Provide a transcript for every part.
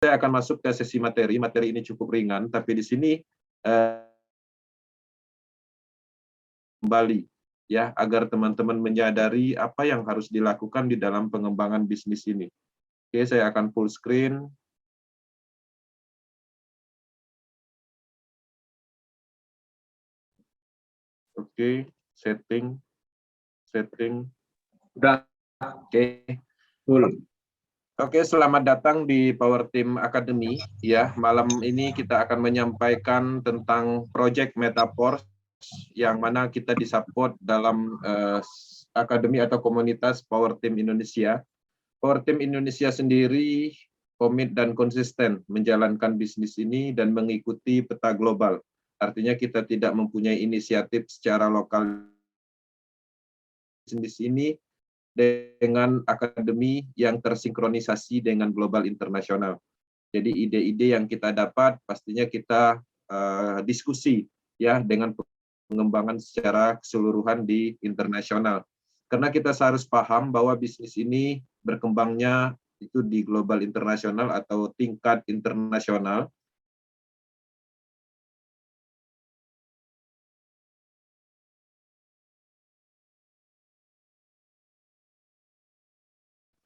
saya akan masuk ke sesi materi. Materi ini cukup ringan, tapi di sini kembali ya, agar teman-teman menyadari apa yang harus dilakukan di dalam pengembangan bisnis ini. Oke, saya akan full screen. Oke, setting. Udah, oke. Full. Oke, selamat datang di Power Team Academy. Ya, malam ini kita akan menyampaikan tentang Project Metaforce yang mana kita disupport dalam akademi atau komunitas Power Team Indonesia. Power Team Indonesia sendiri komit dan konsisten menjalankan bisnis ini dan mengikuti peta global. Artinya kita tidak mempunyai inisiatif secara lokal bisnis ini dengan akademi yang tersinkronisasi dengan global internasional. Jadi ide-ide yang kita dapat pastinya kita diskusi ya dengan pengembangan secara keseluruhan di internasional. Karena kita harus paham bahwa bisnis ini berkembangnya itu di global internasional atau tingkat internasional.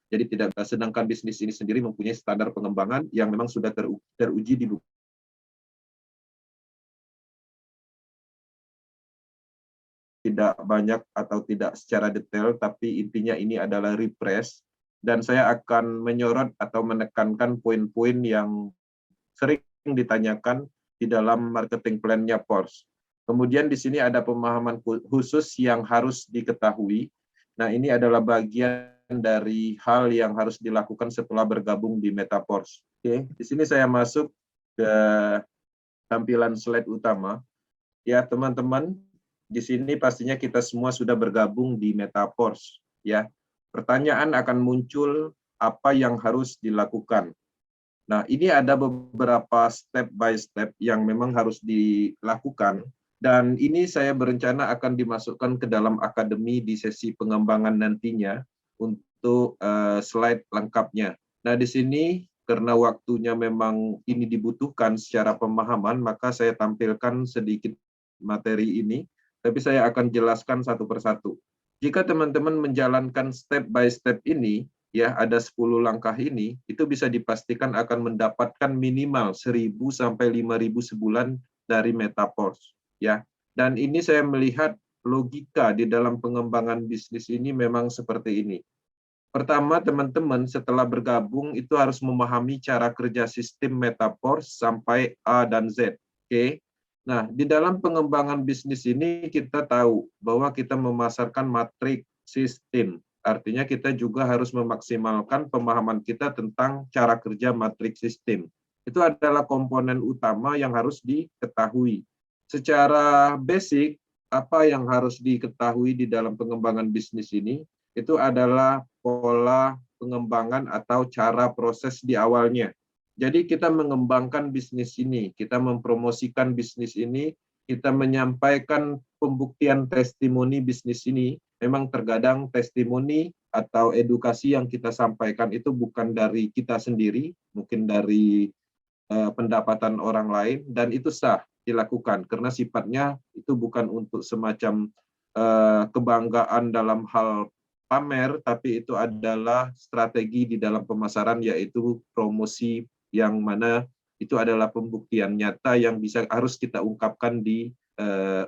Jadi tidak, sedangkan bisnis ini sendiri mempunyai standar pengembangan yang memang sudah teruji di buku. Tidak banyak atau tidak secara detail, tapi intinya ini adalah refresh. Dan saya akan menyorot atau menekankan poin-poin yang sering ditanyakan di dalam marketing plan-nya Porsche. Kemudian di sini ada pemahaman khusus yang harus diketahui. Nah, ini adalah bagian dari hal yang harus dilakukan setelah bergabung di Metaforce. Oke, di sini saya masuk ke tampilan slide utama. Ya, teman-teman, di sini pastinya kita semua sudah bergabung di Metaforce. Ya, pertanyaan akan muncul apa yang harus dilakukan. Nah, ini ada beberapa step by step yang memang harus dilakukan. Dan ini saya berencana akan dimasukkan ke dalam akademi di sesi pengembangan nantinya untuk slide lengkapnya. Nah, di sini karena waktunya memang ini dibutuhkan secara pemahaman, maka saya tampilkan sedikit materi ini, tapi saya akan jelaskan satu persatu. Jika teman-teman menjalankan step by step ini, ya ada 10 langkah ini, itu bisa dipastikan akan mendapatkan minimal 1.000 sampai 5.000 sebulan dari Metaforce. Ya, dan ini saya melihat logika di dalam pengembangan bisnis ini memang seperti ini. Pertama, teman-teman setelah bergabung itu harus memahami cara kerja sistem Metaforce sampai A dan Z. Oke. Nah, di dalam pengembangan bisnis ini kita tahu bahwa kita memasarkan matrik sistem. Artinya kita juga harus memaksimalkan pemahaman kita tentang cara kerja matrik sistem. Itu adalah komponen utama yang harus diketahui. Secara basic, apa yang harus diketahui di dalam pengembangan bisnis ini? Itu adalah pola pengembangan atau cara proses di awalnya. Jadi kita mengembangkan bisnis ini, kita mempromosikan bisnis ini, kita menyampaikan pembuktian testimoni bisnis ini. Memang terkadang testimoni atau edukasi yang kita sampaikan itu bukan dari kita sendiri, mungkin dari pendapatan orang lain, dan itu sah dilakukan karena sifatnya itu bukan untuk semacam kebanggaan dalam hal pamer, tapi itu adalah strategi di dalam pemasaran, yaitu promosi yang mana itu adalah pembuktian nyata yang harus kita ungkapkan di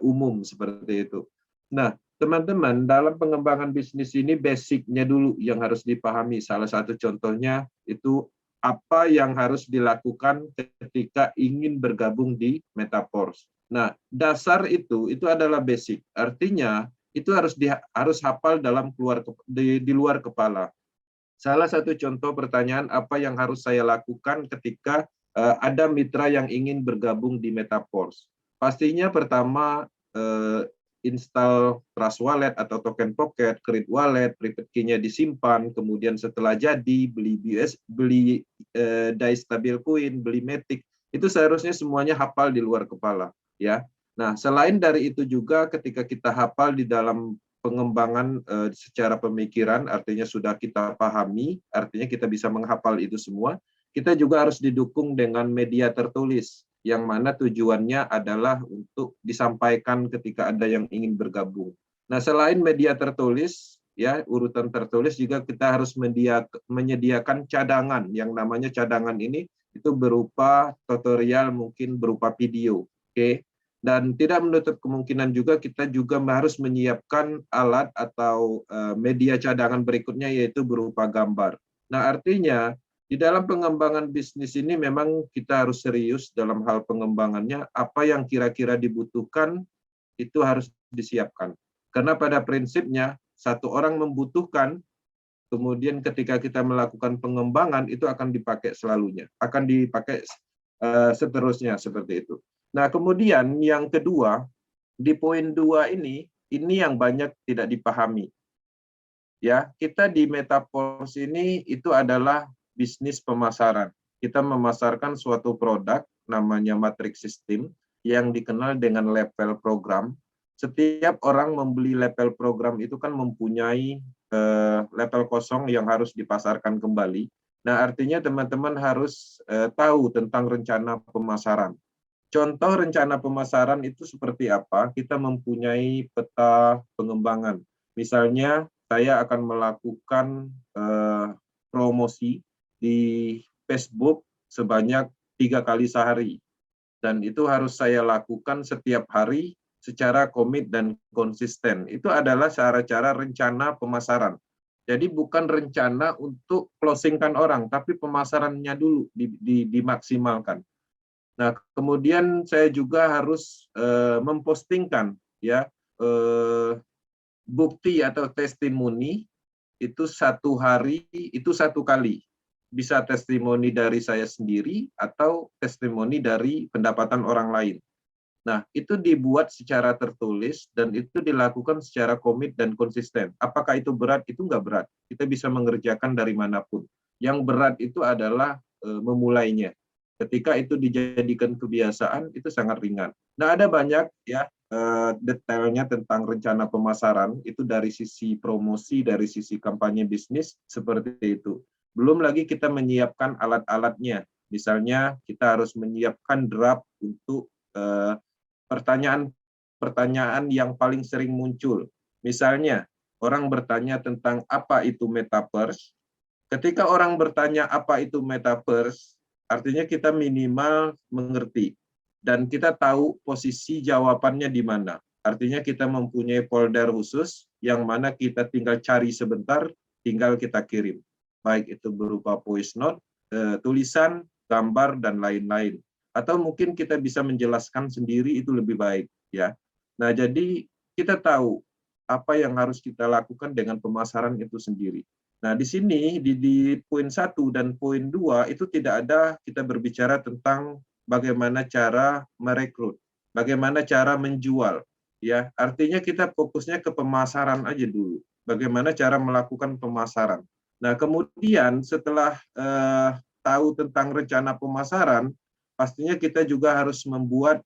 umum seperti itu. Nah, teman-teman, dalam pengembangan bisnis ini basicnya dulu yang harus dipahami. Salah satu contohnya itu apa yang harus dilakukan ketika ingin bergabung di Metaforce. Nah, dasar itu adalah basic. Artinya itu harus hafal di luar kepala. Salah satu contoh pertanyaan apa yang harus saya lakukan ketika ada mitra yang ingin bergabung di Metaforce. Pastinya pertama install Trust Wallet atau Token Pocket, Create Wallet, private key-nya disimpan, kemudian setelah jadi beli DAI Stablecoin, beli Matic, itu seharusnya semuanya hafal di luar kepala, ya. Nah, selain dari itu juga ketika kita hafal di dalam pengembangan secara pemikiran, artinya sudah kita pahami, artinya kita bisa menghafal itu semua, kita juga harus didukung dengan media tertulis, yang mana tujuannya adalah untuk disampaikan ketika ada yang ingin bergabung. Nah, selain media tertulis, ya urutan tertulis juga kita harus menyediakan cadangan. Yang namanya cadangan ini itu berupa tutorial, mungkin berupa video, oke? Dan tidak menutup kemungkinan juga kita juga harus menyiapkan alat atau media cadangan berikutnya, yaitu berupa gambar. Nah, artinya di dalam pengembangan bisnis ini memang kita harus serius dalam hal pengembangannya. Apa yang kira-kira dibutuhkan itu harus disiapkan. Karena pada prinsipnya satu orang membutuhkan, kemudian ketika kita melakukan pengembangan itu akan dipakai selalunya, akan dipakai seterusnya seperti itu. Nah, kemudian yang kedua, di poin 2 ini yang banyak tidak dipahami. Ya, kita di Metaforce ini itu adalah bisnis pemasaran. Kita memasarkan suatu produk namanya Matrix System yang dikenal dengan level program. Setiap orang membeli level program itu kan mempunyai level kosong yang harus dipasarkan kembali. Nah, artinya teman-teman harus tahu tentang rencana pemasaran. Contoh rencana pemasaran itu seperti apa? Kita mempunyai peta pengembangan. Misalnya, saya akan melakukan promosi di Facebook sebanyak 3 kali sehari. Dan itu harus saya lakukan setiap hari secara komit dan konsisten. Itu adalah cara-cara rencana pemasaran. Jadi bukan rencana untuk closingkan orang, tapi pemasarannya dulu dimaksimalkan. Nah, kemudian saya juga harus mempostingkan ya bukti atau testimoni itu satu hari itu 1 kali. Bisa testimoni dari saya sendiri atau testimoni dari pendapatan orang lain. Nah, itu dibuat secara tertulis dan itu dilakukan secara komit dan konsisten. Apakah itu berat? Itu nggak berat. Kita bisa mengerjakan dari manapun. Yang berat itu adalah memulainya. Ketika itu dijadikan kebiasaan, itu sangat ringan. Nah, ada banyak ya detailnya tentang rencana pemasaran, itu dari sisi promosi, dari sisi kampanye bisnis, seperti itu. Belum lagi kita menyiapkan alat-alatnya. Misalnya, kita harus menyiapkan draft untuk pertanyaan yang paling sering muncul. Misalnya, orang bertanya tentang apa itu metaverse. Ketika orang bertanya apa itu metaverse, artinya kita minimal mengerti dan kita tahu posisi jawabannya di mana. Artinya kita mempunyai folder khusus yang mana kita tinggal cari sebentar, tinggal kita kirim. Baik itu berupa voice note, tulisan, gambar, dan lain-lain. Atau mungkin kita bisa menjelaskan sendiri, itu lebih baik, ya. Nah, jadi kita tahu apa yang harus kita lakukan dengan pemasaran itu sendiri. Nah, di sini di poin 1 dan poin 2 itu tidak ada kita berbicara tentang bagaimana cara merekrut, bagaimana cara menjual, ya. Artinya kita fokusnya ke pemasaran aja dulu. Bagaimana cara melakukan pemasaran. Nah, kemudian setelah tahu tentang rencana pemasaran, pastinya kita juga harus membuat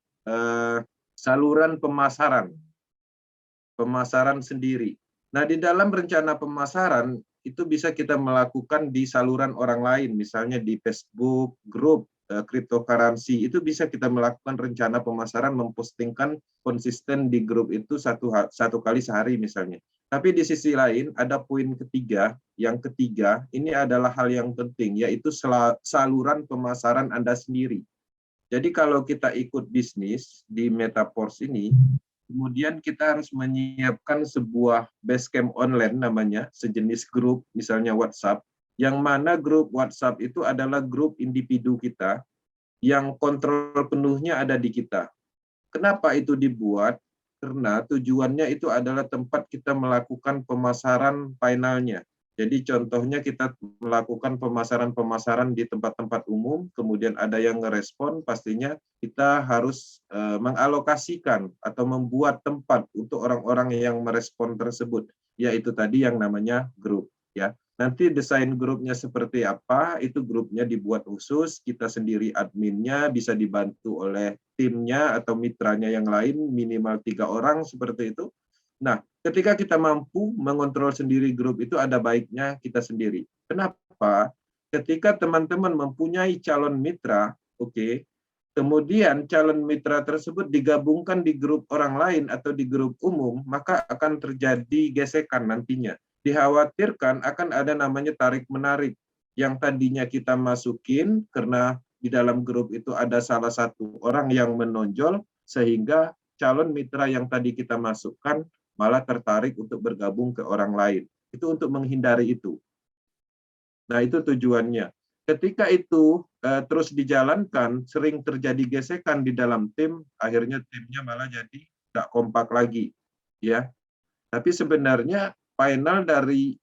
saluran pemasaran sendiri. Nah, di dalam rencana pemasaran itu bisa kita melakukan di saluran orang lain, misalnya di Facebook, grup cryptocurrency, itu bisa kita melakukan rencana pemasaran, mempostingkan konsisten di grup itu satu kali sehari misalnya. Tapi di sisi lain ada poin ketiga, yang ketiga ini adalah hal yang penting, yaitu saluran pemasaran Anda sendiri. Jadi kalau kita ikut bisnis di Metaforce ini, kemudian kita harus menyiapkan sebuah basecamp online namanya, sejenis grup, misalnya WhatsApp, yang mana grup WhatsApp itu adalah grup individu kita, yang kontrol penuhnya ada di kita. Kenapa itu dibuat? Karena tujuannya itu adalah tempat kita melakukan pemasaran finalnya. Jadi contohnya kita melakukan pemasaran-pemasaran di tempat-tempat umum, kemudian ada yang ngerespon, pastinya kita harus mengalokasikan atau membuat tempat untuk orang-orang yang merespon tersebut, yaitu tadi yang namanya grup. Ya, nanti desain grupnya seperti apa, itu grupnya dibuat khusus, kita sendiri adminnya, bisa dibantu oleh timnya atau mitranya yang lain, minimal 3 orang seperti itu. Nah, ketika kita mampu mengontrol sendiri grup itu, ada baiknya kita sendiri. Kenapa? ketika teman-teman mempunyai calon mitra, oke, kemudian calon mitra tersebut digabungkan di grup orang lain atau di grup umum, maka akan terjadi gesekan nantinya. Dikhawatirkan akan ada namanya tarik-menarik, yang tadinya kita masukin karena di dalam grup itu ada salah satu orang yang menonjol, sehingga calon mitra yang tadi kita masukkan malah tertarik untuk bergabung ke orang lain. Itu untuk menghindari itu. Nah, itu tujuannya. Ketika itu terus dijalankan, sering terjadi gesekan di dalam tim, akhirnya timnya malah jadi tidak kompak lagi, ya. Tapi sebenarnya final dari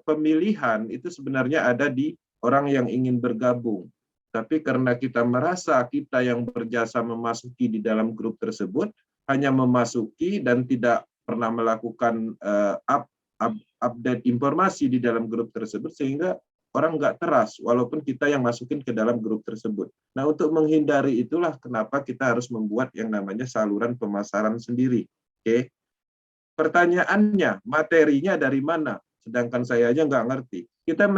pemilihan itu sebenarnya ada di orang yang ingin bergabung. Tapi karena kita merasa kita yang berjasa memasuki di dalam grup tersebut hanya memasuki dan tidak pernah melakukan update informasi di dalam grup tersebut, sehingga orang nggak teras walaupun kita yang masukin ke dalam grup tersebut. Nah, untuk menghindari itulah kenapa kita harus membuat yang namanya saluran pemasaran sendiri. Oke. Pertanyaannya, materinya dari mana? Sedangkan saya aja nggak ngerti. Kita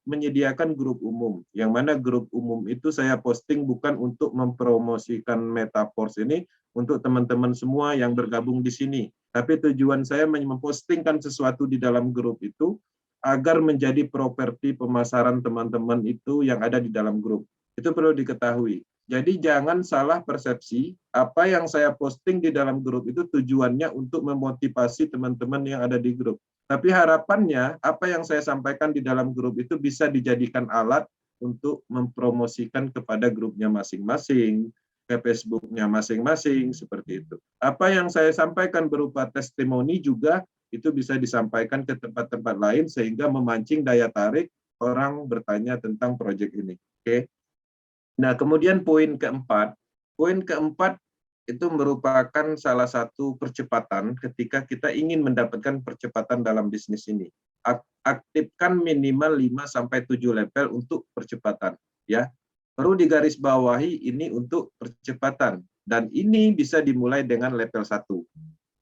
menyediakan grup umum, yang mana grup umum itu saya posting bukan untuk mempromosikan Metaforce ini untuk teman-teman semua yang bergabung di sini. Tapi tujuan saya mempostingkan sesuatu di dalam grup itu agar menjadi properti pemasaran teman-teman itu yang ada di dalam grup. Itu perlu diketahui. Jadi jangan salah persepsi, apa yang saya posting di dalam grup itu tujuannya untuk memotivasi teman-teman yang ada di grup. Tapi harapannya, apa yang saya sampaikan di dalam grup itu bisa dijadikan alat untuk mempromosikan kepada grupnya masing-masing, ke Facebook-nya masing-masing, seperti itu. Apa yang saya sampaikan berupa testimoni juga, itu bisa disampaikan ke tempat-tempat lain, sehingga memancing daya tarik orang bertanya tentang proyek ini. Oke. Nah, kemudian poin keempat itu merupakan salah satu percepatan ketika kita ingin mendapatkan percepatan dalam bisnis ini. Aktifkan minimal 5-7 level untuk percepatan. Ya, perlu digarisbawahi ini untuk percepatan, dan ini bisa dimulai dengan level 1.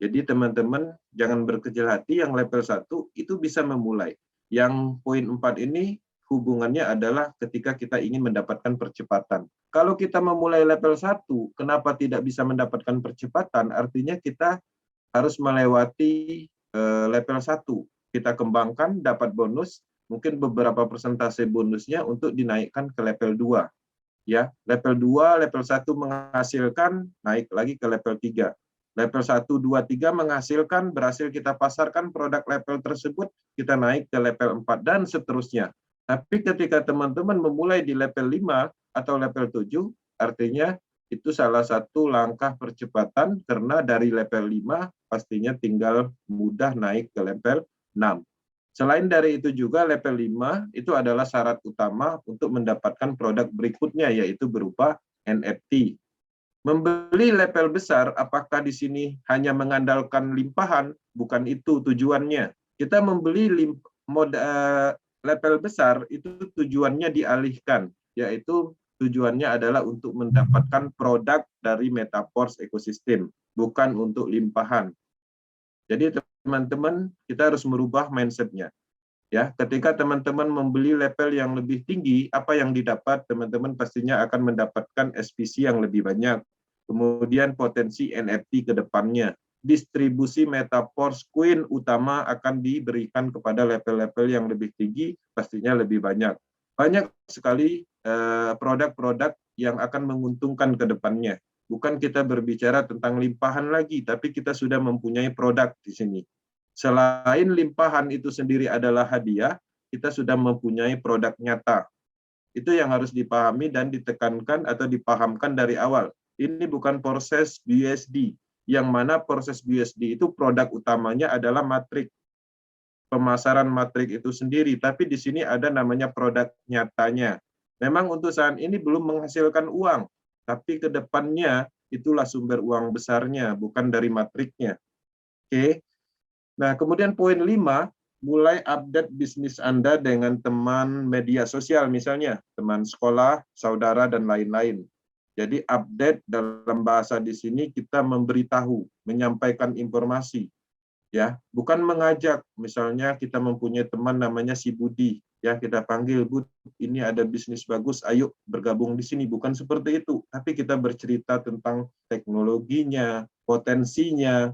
Jadi teman-teman jangan berkecil hati, yang level 1 itu bisa memulai. Yang poin 4 ini hubungannya adalah ketika kita ingin mendapatkan percepatan. Kalau kita memulai level 1, kenapa tidak bisa mendapatkan percepatan? Artinya kita harus melewati level 1. Kita kembangkan, dapat bonus, mungkin beberapa persentase bonusnya untuk dinaikkan ke level 2. Ya, level 2, level 1 menghasilkan, naik lagi ke level 3. Level 1, 2, 3 menghasilkan, berhasil kita pasarkan produk level tersebut, kita naik ke level 4, dan seterusnya. Tapi ketika teman-teman memulai di level 5 atau level 7, artinya itu salah satu langkah percepatan, karena dari level 5 pastinya tinggal mudah naik ke level 6. Selain dari itu juga level 5 itu adalah syarat utama untuk mendapatkan produk berikutnya, yaitu berupa NFT. Membeli level besar, apakah di sini hanya mengandalkan limpahan? Bukan itu tujuannya. Kita membeli level besar itu tujuannya dialihkan, yaitu tujuannya adalah untuk mendapatkan produk dari Metaforce Ecosystem, bukan untuk limpahan. Jadi teman-teman, kita harus merubah mindset-nya. Ya, ketika teman-teman membeli level yang lebih tinggi, apa yang didapat? Teman-teman pastinya akan mendapatkan SPC yang lebih banyak. Kemudian potensi NFT ke depannya. Distribusi Metaforce Coin utama akan diberikan kepada level-level yang lebih tinggi, pastinya lebih banyak. Banyak sekali produk-produk yang akan menguntungkan ke depannya. Bukan kita berbicara tentang limpahan lagi, tapi kita sudah mempunyai produk di sini. Selain limpahan itu sendiri adalah hadiah, kita sudah mempunyai produk nyata. Itu yang harus dipahami dan ditekankan atau dipahamkan dari awal. Ini bukan proses BUSD, yang mana proses BUSD itu produk utamanya adalah matrik. Pemasaran matrik itu sendiri, tapi di sini ada namanya produk nyatanya. Memang untuk saat ini belum menghasilkan uang, tapi ke depannya itulah sumber uang besarnya, bukan dari matriknya. Oke. Nah, kemudian poin 5, mulai update bisnis Anda dengan teman media sosial, misalnya teman sekolah, saudara, dan lain-lain. Jadi update dalam bahasa di sini kita memberitahu, menyampaikan informasi. Ya, bukan mengajak. Misalnya kita mempunyai teman namanya si Budi. Ya, kita panggil, Bu, ini ada bisnis bagus, ayo bergabung di sini. Bukan seperti itu, tapi kita bercerita tentang teknologinya, potensinya,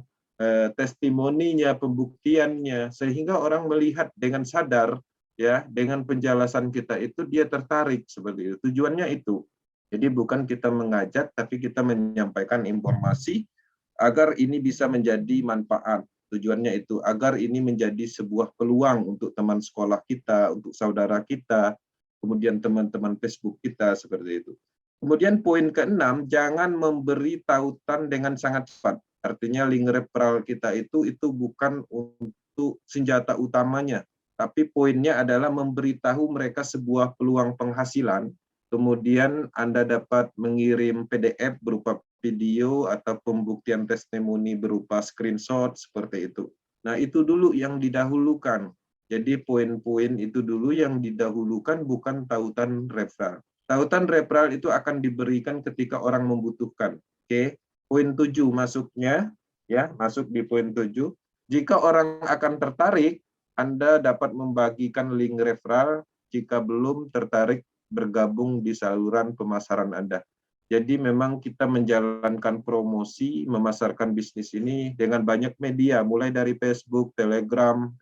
testimoninya, pembuktiannya, sehingga orang melihat dengan sadar, ya, dengan penjelasan kita itu dia tertarik seperti itu. Tujuannya itu. Jadi bukan kita mengajak, tapi kita menyampaikan informasi agar ini bisa menjadi manfaat. Tujuannya itu agar ini menjadi sebuah peluang untuk teman sekolah kita, untuk saudara kita, kemudian teman-teman Facebook kita seperti itu. Kemudian poin keenam, jangan memberi tautan dengan sangat cepat. Artinya link referral kita itu bukan untuk senjata utamanya, tapi poinnya adalah memberitahu mereka sebuah peluang penghasilan. Kemudian Anda dapat mengirim PDF berupa video atau pembuktian testimoni berupa screenshot seperti itu. Nah, itu dulu yang didahulukan. Jadi poin-poin itu dulu yang didahulukan, bukan tautan referral. Tautan referral itu akan diberikan ketika orang membutuhkan. Oke, poin 7 masuknya, ya, masuk di poin 7. Jika orang akan tertarik, Anda dapat membagikan link referral jika belum tertarik bergabung di saluran pemasaran Anda. Jadi memang kita menjalankan promosi, memasarkan bisnis ini dengan banyak media, mulai dari Facebook, Telegram,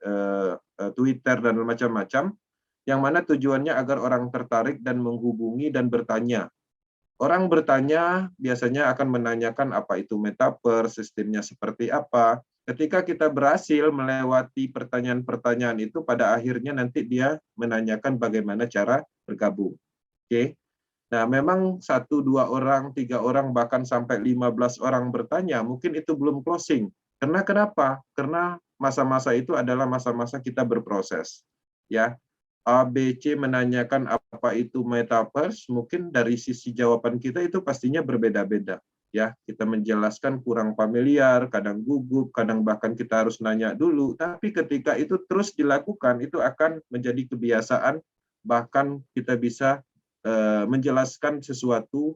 Twitter, dan macam-macam, yang mana tujuannya agar orang tertarik dan menghubungi dan bertanya. Orang bertanya biasanya akan menanyakan apa itu metaverse, sistemnya seperti apa. Ketika kita berhasil melewati pertanyaan-pertanyaan itu, pada akhirnya nanti dia menanyakan bagaimana cara bergabung. Oke. Nah, memang 1, 2 orang, 3 orang, bahkan sampai 15 orang bertanya, mungkin itu belum closing. Karena kenapa? Karena masa-masa itu adalah masa-masa kita berproses. Ya, A, B, C menanyakan apa itu metaverse, mungkin dari sisi jawaban kita itu pastinya berbeda-beda. Ya, kita menjelaskan kurang familiar, kadang gugup, kadang bahkan kita harus nanya dulu. Tapi ketika itu terus dilakukan, itu akan menjadi kebiasaan, bahkan kita bisa menjelaskan sesuatu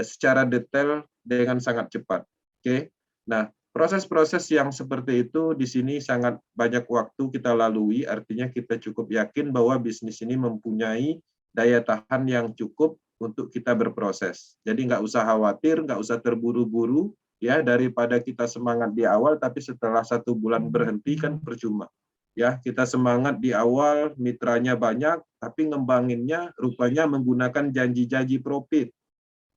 secara detail dengan sangat cepat. Oke. Nah, proses-proses yang seperti itu di sini sangat banyak waktu kita lalui, artinya kita cukup yakin bahwa bisnis ini mempunyai daya tahan yang cukup untuk kita berproses. Jadi nggak usah khawatir, nggak usah terburu-buru, ya, daripada kita semangat di awal tapi setelah 1 bulan berhenti kan percuma. Ya, kita semangat di awal, mitranya banyak, tapi ngembanginnya rupanya menggunakan janji-janji profit.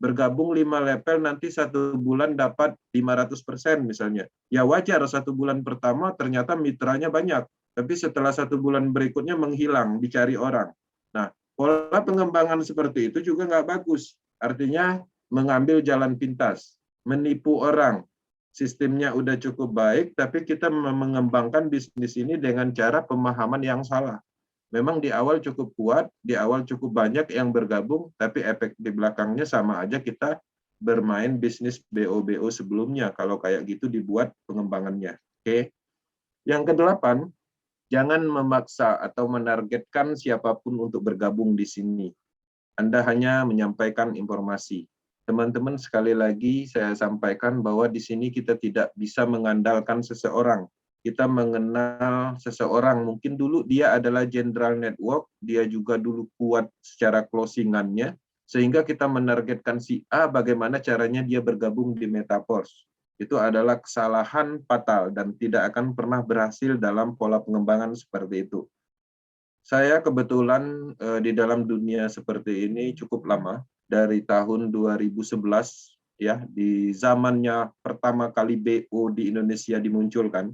Bergabung 5 level, nanti 1 bulan dapat 500% misalnya. Ya wajar, 1 bulan pertama ternyata mitranya banyak, tapi setelah 1 bulan berikutnya menghilang, dicari orang. Nah, pola pengembangan seperti itu juga nggak bagus. Artinya mengambil jalan pintas, menipu orang. Sistemnya udah cukup baik, tapi kita mengembangkan bisnis ini dengan cara pemahaman yang salah. Memang di awal cukup kuat, di awal cukup banyak yang bergabung, tapi efek di belakangnya sama aja kita bermain bisnis BO-BO sebelumnya, kalau kayak gitu dibuat pengembangannya. Oke. Yang kedelapan, jangan memaksa atau menargetkan siapapun untuk bergabung di sini. Anda hanya menyampaikan informasi. Teman-teman, sekali lagi saya sampaikan bahwa di sini kita tidak bisa mengandalkan seseorang. Kita mengenal seseorang, mungkin dulu dia adalah general network, dia juga dulu kuat secara closingannya, sehingga kita menargetkan si A bagaimana caranya dia bergabung di Metaverse. Itu adalah kesalahan fatal dan tidak akan pernah berhasil dalam pola pengembangan seperti itu. Saya kebetulan di dalam dunia seperti ini cukup lama, dari tahun 2011, ya, di zamannya pertama kali BO di Indonesia dimunculkan,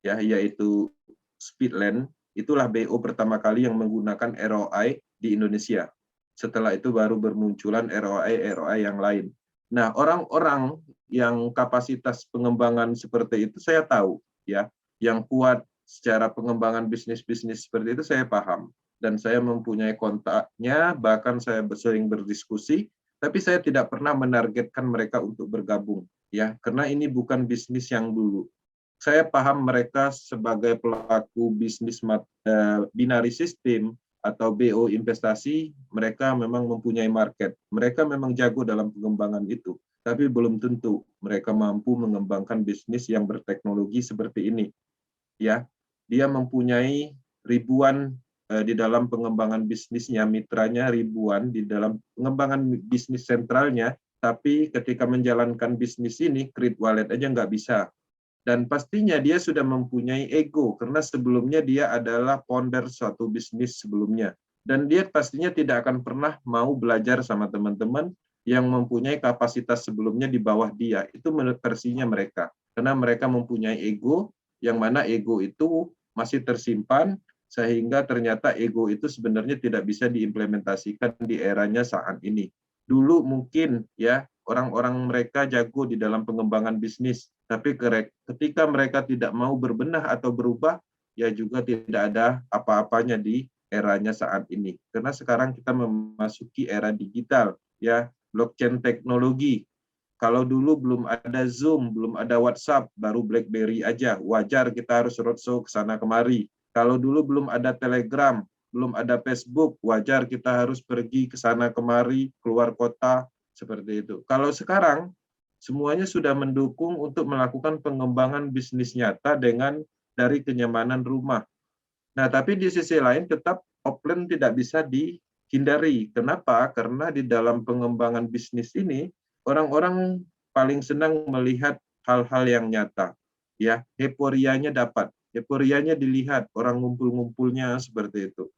ya, yaitu Speedland. Itulah BO pertama kali yang menggunakan ROI di Indonesia. Setelah itu baru bermunculan ROI yang lain. Nah, orang-orang yang kapasitas pengembangan seperti itu saya tahu, ya, yang kuat secara pengembangan bisnis-bisnis seperti itu saya paham, dan saya mempunyai kontaknya, bahkan saya sering berdiskusi, tapi saya tidak pernah menargetkan mereka untuk bergabung, ya, karena ini bukan bisnis yang dulu. Saya paham mereka sebagai pelaku bisnis binary system atau BO investasi, mereka memang mempunyai market, mereka memang jago dalam pengembangan itu, tapi belum tentu mereka mampu mengembangkan bisnis yang berteknologi seperti ini. Ya, dia mempunyai ribuan di dalam pengembangan bisnisnya, mitranya ribuan di dalam pengembangan bisnis sentralnya, tapi ketika menjalankan bisnis ini, Create Wallet aja nggak bisa. Dan pastinya dia sudah mempunyai ego, karena sebelumnya dia adalah founder suatu bisnis sebelumnya. Dan dia pastinya tidak akan pernah mau belajar sama teman-teman yang mempunyai kapasitas sebelumnya di bawah dia. Itu menurut versinya mereka. Karena mereka mempunyai ego, yang mana ego itu masih tersimpan, sehingga ternyata ego itu sebenarnya tidak bisa diimplementasikan di eranya saat ini. Dulu mungkin ya orang-orang mereka jago di dalam pengembangan bisnis, tapi ketika mereka tidak mau berbenah atau berubah, ya juga tidak ada apa-apanya di eranya saat ini. Karena sekarang kita memasuki era digital, ya, blockchain teknologi. Kalau dulu belum ada Zoom, belum ada WhatsApp, baru BlackBerry aja, wajar kita harus roadshow ke sana kemari. Kalau dulu belum ada Telegram, belum ada Facebook, wajar kita harus pergi ke sana kemari, keluar kota, seperti itu. Kalau sekarang, semuanya sudah mendukung untuk melakukan pengembangan bisnis nyata dengan dari kenyamanan rumah. Nah, tapi di sisi lain tetap offline tidak bisa dihindari. Kenapa? Karena di dalam pengembangan bisnis ini, orang-orang paling senang melihat hal-hal yang nyata. Ya, euforianya dapat. Euforianya dilihat, orang ngumpul-ngumpulnya seperti itu.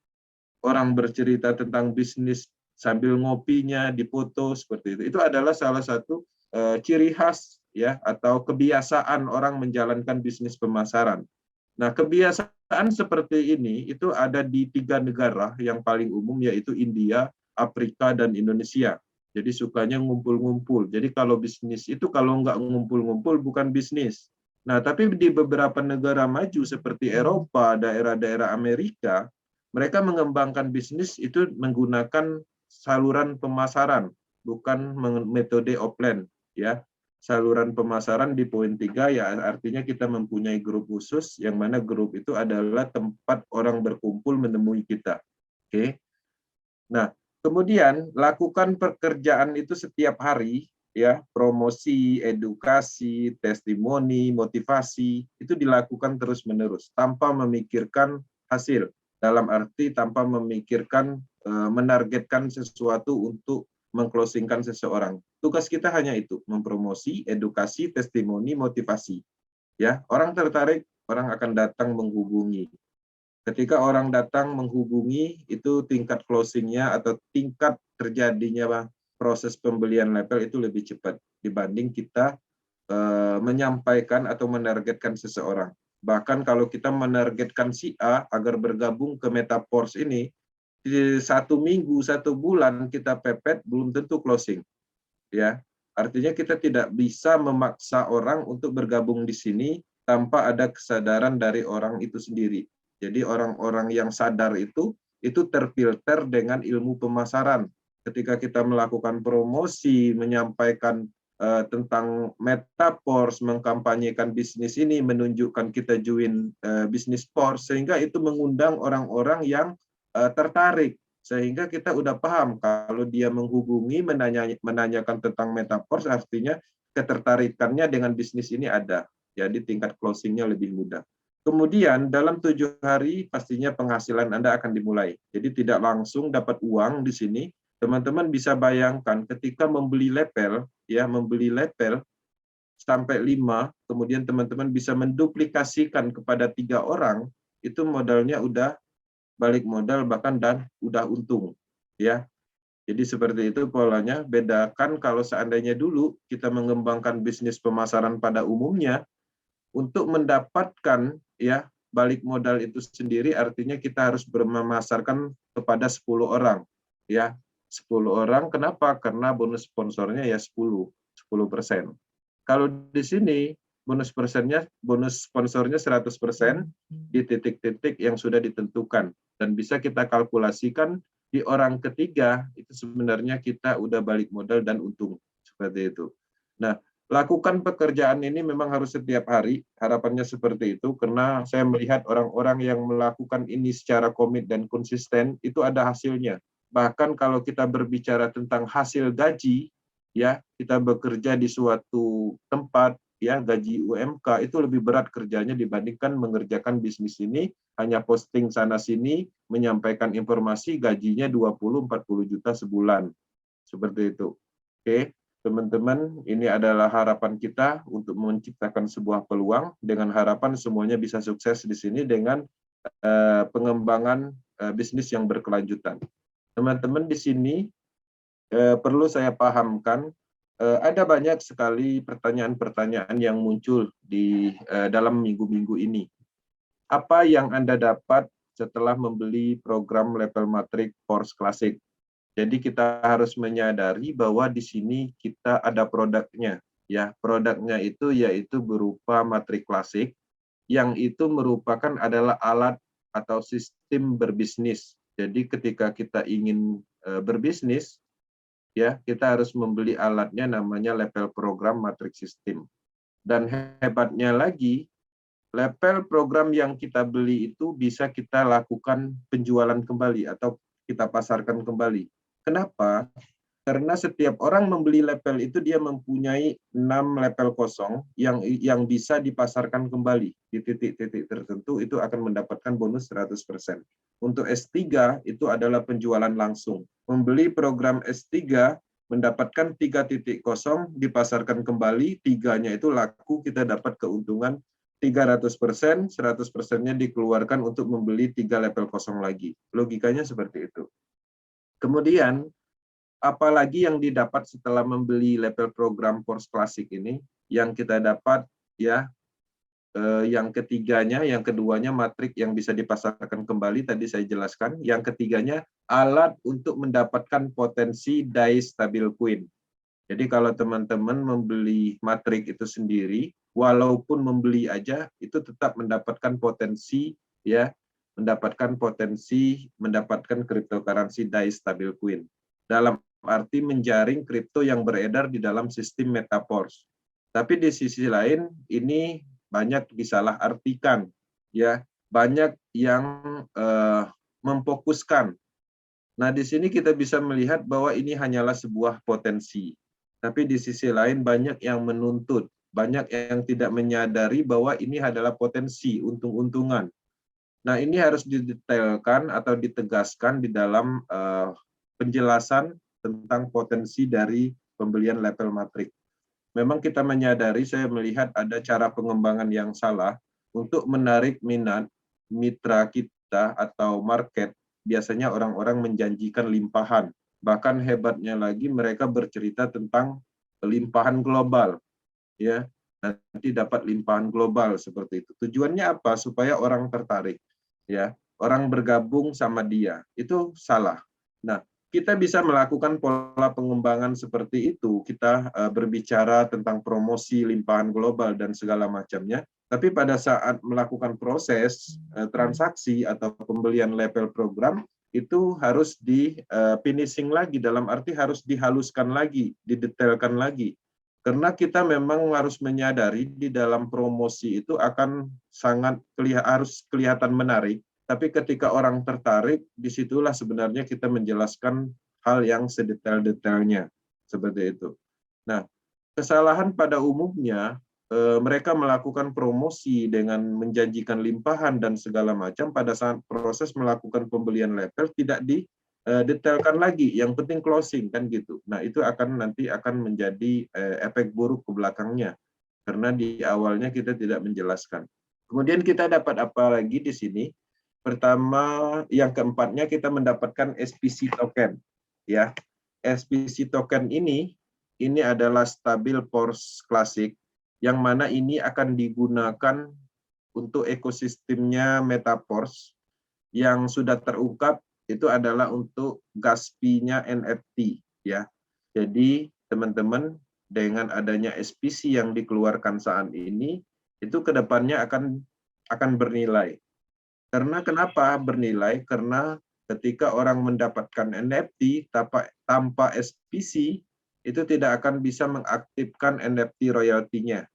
Orang bercerita tentang bisnis sambil ngopinya dipoto seperti itu. Itu adalah salah satu ciri khas ya atau kebiasaan orang menjalankan bisnis pemasaran. Nah, kebiasaan seperti ini itu ada di 3 negara yang paling umum, yaitu India, Afrika, dan Indonesia. Jadi sukanya ngumpul-ngumpul. Jadi kalau bisnis itu kalau nggak ngumpul-ngumpul bukan bisnis. Nah, tapi di beberapa negara maju seperti Eropa, daerah-daerah Amerika, mereka mengembangkan bisnis itu menggunakan saluran pemasaran, bukan metode offline, ya. Saluran pemasaran di poin 3 ya artinya kita mempunyai grup khusus yang mana grup itu adalah tempat orang berkumpul menemui kita. Oke. Nah, kemudian lakukan pekerjaan itu setiap hari ya, promosi, edukasi, testimoni, motivasi itu dilakukan terus-menerus tanpa memikirkan hasil. Dalam arti tanpa memikirkan menargetkan sesuatu untuk mengclosingkan seseorang. Tugas kita hanya itu, mempromosi, edukasi, testimoni, motivasi. Ya, orang tertarik, orang akan datang menghubungi. Ketika orang datang menghubungi, itu tingkat closingnya atau tingkat terjadinya proses pembelian label itu lebih cepat dibanding kita menyampaikan atau menargetkan seseorang. Bahkan kalau kita menargetkan si A agar bergabung ke Metaforce ini, di 1 minggu, 1 bulan kita pepet, belum tentu closing. Ya, artinya kita tidak bisa memaksa orang untuk bergabung di sini tanpa ada kesadaran dari orang itu sendiri. Jadi orang-orang yang sadar itu terfilter dengan ilmu pemasaran. Ketika kita melakukan promosi, menyampaikan tentang Metaforce, mengkampanyekan bisnis ini, menunjukkan kita join bisnis force, sehingga itu mengundang orang-orang yang tertarik. Sehingga kita udah paham kalau dia menghubungi, menanyakan tentang Metaforce, artinya ketertarikannya dengan bisnis ini ada. Jadi tingkat closingnya lebih mudah. Kemudian dalam 7 hari pastinya penghasilan Anda akan dimulai. Jadi tidak langsung dapat uang di sini. Teman-teman bisa bayangkan ketika membeli label, ya membeli label sampai 5, kemudian teman-teman bisa menduplikasikan kepada 3 orang, itu modalnya udah balik modal bahkan dan udah untung, ya. Jadi seperti itu polanya. Bedakan kalau seandainya dulu kita mengembangkan bisnis pemasaran pada umumnya, untuk mendapatkan ya balik modal itu sendiri artinya kita harus memasarkan kepada 10 orang, ya. 10 orang, kenapa? Karena bonus sponsornya ya 10%. Kalau di sini bonus sponsornya 100% di titik-titik yang sudah ditentukan dan bisa kita kalkulasikan di orang ketiga itu sebenarnya kita udah balik modal dan untung seperti itu. Nah, lakukan pekerjaan ini memang harus setiap hari, harapannya seperti itu karena saya melihat orang-orang yang melakukan ini secara komit dan konsisten itu ada hasilnya. Bahkan kalau kita berbicara tentang hasil gaji, ya kita bekerja di suatu tempat ya gaji UMK itu lebih berat kerjanya dibandingkan mengerjakan bisnis ini hanya posting sana sini, menyampaikan informasi, gajinya 20-40 juta sebulan. Seperti itu. Oke, teman-teman, ini adalah harapan kita untuk menciptakan sebuah peluang dengan harapan semuanya bisa sukses di sini dengan pengembangan bisnis yang berkelanjutan. Teman-teman di sini perlu saya pahamkan ada banyak sekali pertanyaan-pertanyaan yang muncul di dalam minggu-minggu ini. Apa yang Anda dapat setelah membeli program level matrik Force Classic? Jadi kita harus menyadari bahwa di sini kita ada produknya. Ya, produknya itu yaitu berupa matrik klasik yang itu merupakan adalah alat atau sistem berbisnis. Jadi ketika kita ingin berbisnis, ya kita harus membeli alatnya namanya level program matrik sistem. Dan hebatnya lagi, level program yang kita beli itu bisa kita lakukan penjualan kembali atau kita pasarkan kembali. Kenapa? Karena setiap orang membeli level itu dia mempunyai 6 level kosong yang bisa dipasarkan kembali di titik-titik tertentu itu akan mendapatkan bonus 100%. Untuk S3 itu adalah penjualan langsung. Membeli program S3 mendapatkan 3.0 dipasarkan kembali, 3-nya itu laku, kita dapat keuntungan 300%, 100%-nya dikeluarkan untuk membeli 3 level kosong lagi. Logikanya seperti itu. Kemudian apalagi yang didapat setelah membeli level program Force Classic ini, yang kita dapat ya yang ketiganya, yang keduanya matrik yang bisa dipasarkan kembali tadi saya jelaskan, yang ketiganya alat untuk mendapatkan potensi die stabil coin. Jadi kalau teman-teman membeli matrik itu sendiri, walaupun membeli aja itu tetap mendapatkan potensi ya, mendapatkan cryptocurrency die stabil coin. Dalam arti menjaring kripto yang beredar di dalam sistem Metaverse. Tapi di sisi lain ini banyak disalahartikan, ya banyak yang memfokuskan. Nah di sini kita bisa melihat bahwa ini hanyalah sebuah potensi. Tapi di sisi lain banyak yang menuntut, banyak yang tidak menyadari bahwa ini adalah potensi untung-untungan. Nah ini harus didetailkan atau ditegaskan di dalam penjelasan tentang potensi dari pembelian level matrik. Memang kita menyadari, saya melihat ada cara pengembangan yang salah untuk menarik minat mitra kita atau market. Biasanya orang-orang menjanjikan limpahan. Bahkan hebatnya lagi mereka bercerita tentang limpahan global. Ya, nanti dapat limpahan global seperti itu. Tujuannya apa? Supaya orang tertarik. Ya, orang bergabung sama dia. Itu salah. Nah, kita bisa melakukan pola pengembangan seperti itu. Kita berbicara tentang promosi limpahan global dan segala macamnya. Tapi pada saat melakukan proses transaksi atau pembelian level program, itu harus di finishing lagi, dalam arti harus dihaluskan lagi, didetailkan lagi. Karena kita memang harus menyadari di dalam promosi itu akan sangat harus kelihatan menarik, tapi ketika orang tertarik, disitulah sebenarnya kita menjelaskan hal yang sedetail-detailnya. Seperti itu. Nah, kesalahan pada umumnya, mereka melakukan promosi dengan menjanjikan limpahan dan segala macam, pada saat proses melakukan pembelian level tidak detailkan lagi, yang penting closing kan gitu. Nah, itu nanti akan menjadi efek buruk ke belakangnya, karena di awalnya kita tidak menjelaskan. Kemudian kita dapat apa lagi di sini? Pertama, yang keempatnya kita mendapatkan SPC token. Ya, SPC token ini adalah stabil Force Classic, yang mana ini akan digunakan untuk ekosistemnya Metaverse yang sudah terungkap itu adalah untuk gas fee-nya NFT. Ya, jadi teman-teman dengan adanya SPC yang dikeluarkan saat ini itu kedepannya akan bernilai. Karena kenapa bernilai? Karena ketika orang mendapatkan NFT tanpa SPC, itu tidak akan bisa mengaktifkan NFT royalty-nya.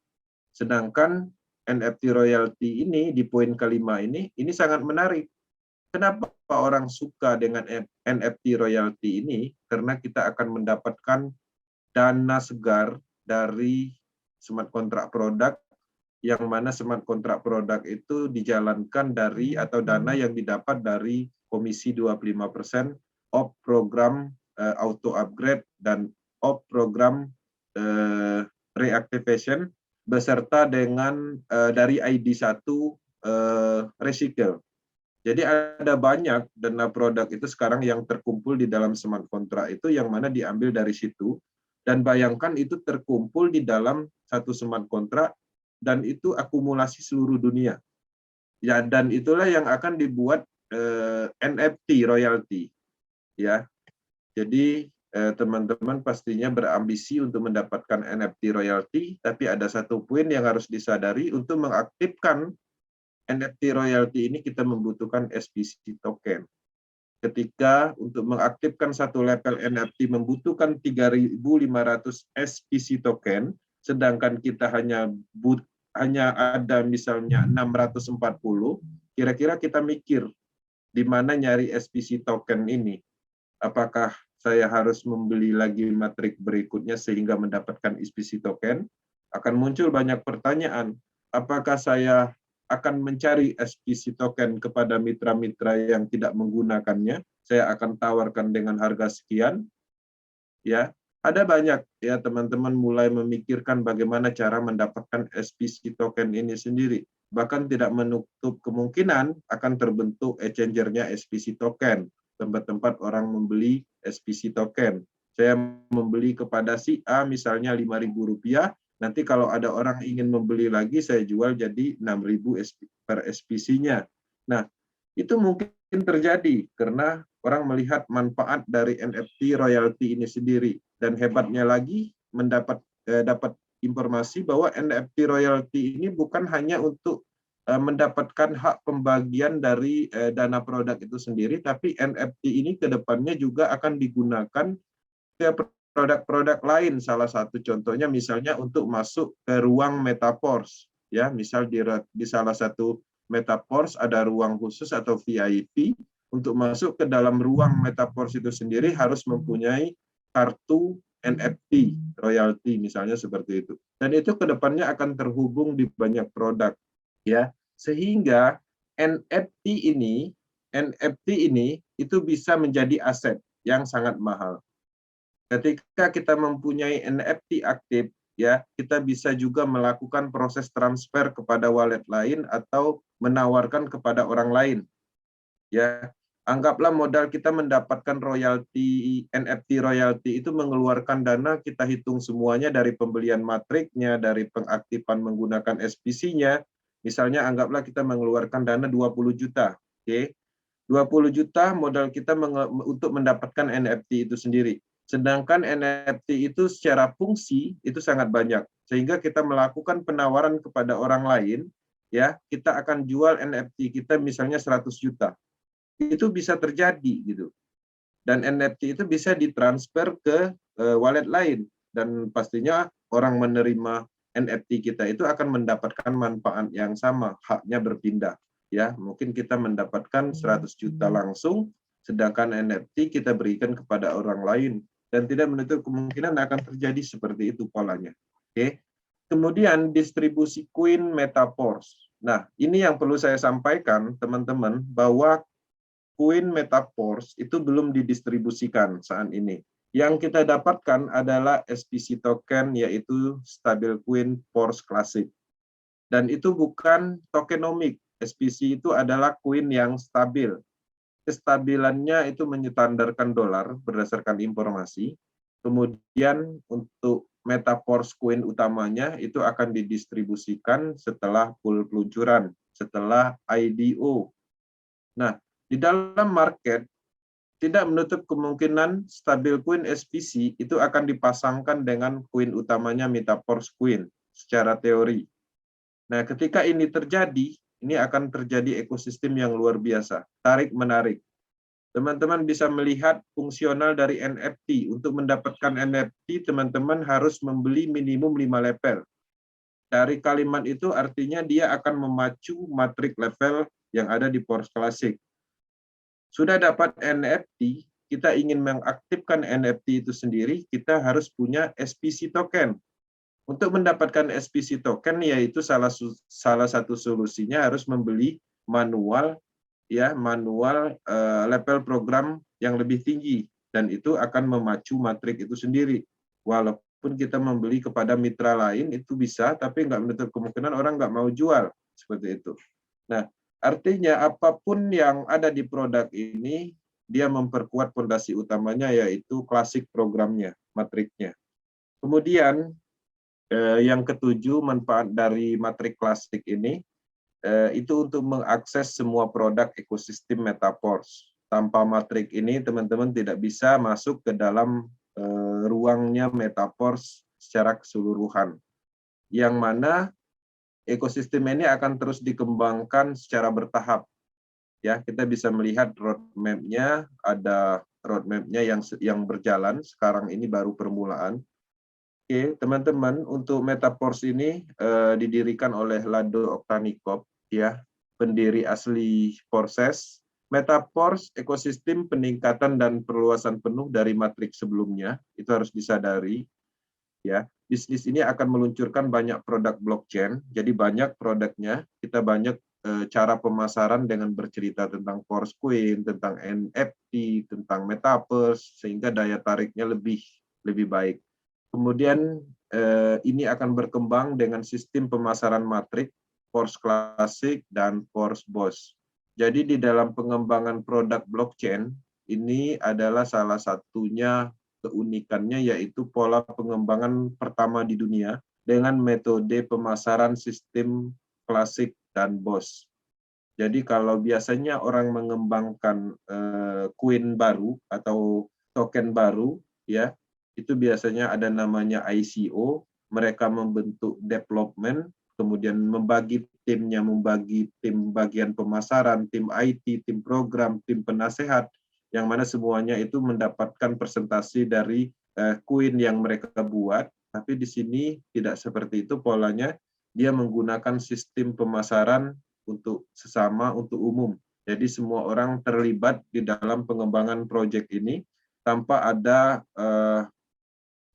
Sedangkan NFT royalty ini di poin kelima ini sangat menarik. Kenapa orang suka dengan NFT royalty ini? Karena kita akan mendapatkan dana segar dari smart contract produk, yang mana smart contract produk itu dijalankan dari atau dana yang didapat dari komisi 25% of program auto upgrade dan of program reactivation beserta dengan dari ID1 recycle. Jadi ada banyak dana produk itu sekarang yang terkumpul di dalam smart contract itu yang mana diambil dari situ, dan bayangkan itu terkumpul di dalam satu smart contract dan itu akumulasi seluruh dunia. Ya, dan itulah yang akan dibuat NFT royalty. Ya. Jadi teman-teman pastinya berambisi untuk mendapatkan NFT royalty, tapi ada satu poin yang harus disadari, untuk mengaktifkan NFT royalty ini kita membutuhkan SPC token. Ketika untuk mengaktifkan satu level NFT membutuhkan 3.500 SPC token, sedangkan kita hanya ada misalnya 640, kira-kira kita mikir di mana nyari SPC token ini. Apakah saya harus membeli lagi matrik berikutnya sehingga mendapatkan SPC token? Akan muncul banyak pertanyaan. Apakah saya akan mencari SPC token kepada mitra-mitra yang tidak menggunakannya? Saya akan tawarkan dengan harga sekian. Ya, ada banyak ya teman-teman mulai memikirkan bagaimana cara mendapatkan SPC token ini sendiri. Bahkan tidak menutup kemungkinan akan terbentuk exchanger-nya SPC token, tempat-tempat orang membeli SPC token. Saya membeli kepada si A misalnya Rp5.000, nanti kalau ada orang ingin membeli lagi, saya jual jadi 6.000 per SPC-nya. Nah, itu mungkin terjadi karena orang melihat manfaat dari NFT royalty ini sendiri. Dan hebatnya lagi, dapat informasi bahwa NFT royalty ini bukan hanya untuk mendapatkan hak pembagian dari dana produk itu sendiri, tapi NFT ini ke depannya juga akan digunakan ke produk-produk lain. Salah satu contohnya misalnya untuk masuk ke ruang metaverse, ya, misal di salah satu metaverse ada ruang khusus atau VIP. Untuk masuk ke dalam ruang metaverse itu sendiri harus mempunyai kartu NFT royalty misalnya seperti itu. Dan itu ke depannya akan terhubung di banyak produk, ya. Sehingga NFT ini itu bisa menjadi aset yang sangat mahal. Ketika kita mempunyai NFT aktif, ya, kita bisa juga melakukan proses transfer kepada wallet lain atau menawarkan kepada orang lain. Ya, anggaplah modal kita mendapatkan royalti, NFT royalti itu mengeluarkan dana, kita hitung semuanya dari pembelian matriknya, dari pengaktifan menggunakan SPC-nya. Misalnya anggaplah kita mengeluarkan dana 20 juta. Oke. 20 juta modal kita untuk mendapatkan NFT itu sendiri. Sedangkan NFT itu secara fungsi itu sangat banyak, sehingga kita melakukan penawaran kepada orang lain, ya, kita akan jual NFT kita misalnya 100 juta. Itu bisa terjadi gitu. Dan NFT itu bisa ditransfer ke wallet lain, dan pastinya orang menerima NFT kita itu akan mendapatkan manfaat yang sama, haknya berpindah. Ya, mungkin kita mendapatkan 100 juta langsung, sedangkan NFT kita berikan kepada orang lain. Dan tidak menutup kemungkinan akan terjadi seperti itu polanya. Oke. Kemudian distribusi Coin Metaverse. Nah, ini yang perlu saya sampaikan teman-teman, bahwa Coin Metaverse itu belum didistribusikan saat ini. Yang kita dapatkan adalah SPC token, yaitu Stablecoin Force Classic. Dan itu bukan tokenomik. SPC itu adalah koin yang stabil. Kestabilannya itu menyetandarkan dolar berdasarkan informasi. Kemudian untuk Metaverse coin utamanya itu akan didistribusikan setelah pool peluncuran, setelah IDO. Nah, di dalam market tidak menutup kemungkinan stablecoin SPC itu akan dipasangkan dengan koin utamanya Metaverse coin secara teori. Nah, ketika ini terjadi, ini akan terjadi ekosistem yang luar biasa, tarik-menarik. Teman-teman bisa melihat fungsional dari NFT. Untuk mendapatkan NFT, teman-teman harus membeli minimum 5 level. Dari kalimat itu artinya dia akan memacu matrik level yang ada di Force Classic. Sudah dapat NFT, kita ingin mengaktifkan NFT itu sendiri, kita harus punya SPC token. Untuk mendapatkan SPC token, yaitu salah satu solusinya harus membeli manual, ya, manual level program yang lebih tinggi, dan itu akan memacu matrik itu sendiri. Walaupun kita membeli kepada mitra lain itu bisa, tapi nggak menutup kemungkinan orang nggak mau jual seperti itu. Nah, artinya apapun yang ada di produk ini, dia memperkuat fondasi utamanya, yaitu klasik programnya, matriknya. Kemudian yang ketujuh, manfaat dari matrik klasik ini itu untuk mengakses semua produk ekosistem Metaverse. Tanpa matrik ini, teman-teman tidak bisa masuk ke dalam ruangnya Metaverse secara keseluruhan. Yang mana ekosistem ini akan terus dikembangkan secara bertahap. Ya, kita bisa melihat roadmap-nya, ada roadmap-nya yang berjalan. Sekarang ini baru permulaan. Oke, teman-teman, untuk Metaverse ini didirikan oleh Lado Oktanikov, ya, pendiri asli Forces. Metaverse ekosistem peningkatan dan perluasan penuh dari matriks sebelumnya, itu harus disadari, ya. Bisnis ini akan meluncurkan banyak produk blockchain, jadi banyak produknya, kita banyak cara pemasaran dengan bercerita tentang Forcecoin, tentang NFT, tentang Metaverse, sehingga daya tariknya lebih baik. Kemudian ini akan berkembang dengan sistem pemasaran matrik, Force Classic, dan Force Boss. Jadi di dalam pengembangan produk blockchain, ini adalah salah satunya keunikannya, yaitu pola pengembangan pertama di dunia dengan metode pemasaran sistem klasik dan Boss. Jadi kalau biasanya orang mengembangkan koin baru atau token baru, ya, itu biasanya ada namanya ICO, mereka membentuk development, kemudian membagi timnya, membagi tim bagian pemasaran, tim IT, tim program, tim penasehat, yang mana semuanya itu mendapatkan presentasi dari koin yang mereka buat, tapi di sini tidak seperti itu polanya, dia menggunakan sistem pemasaran untuk sesama, untuk umum. Jadi semua orang terlibat di dalam pengembangan proyek ini tanpa ada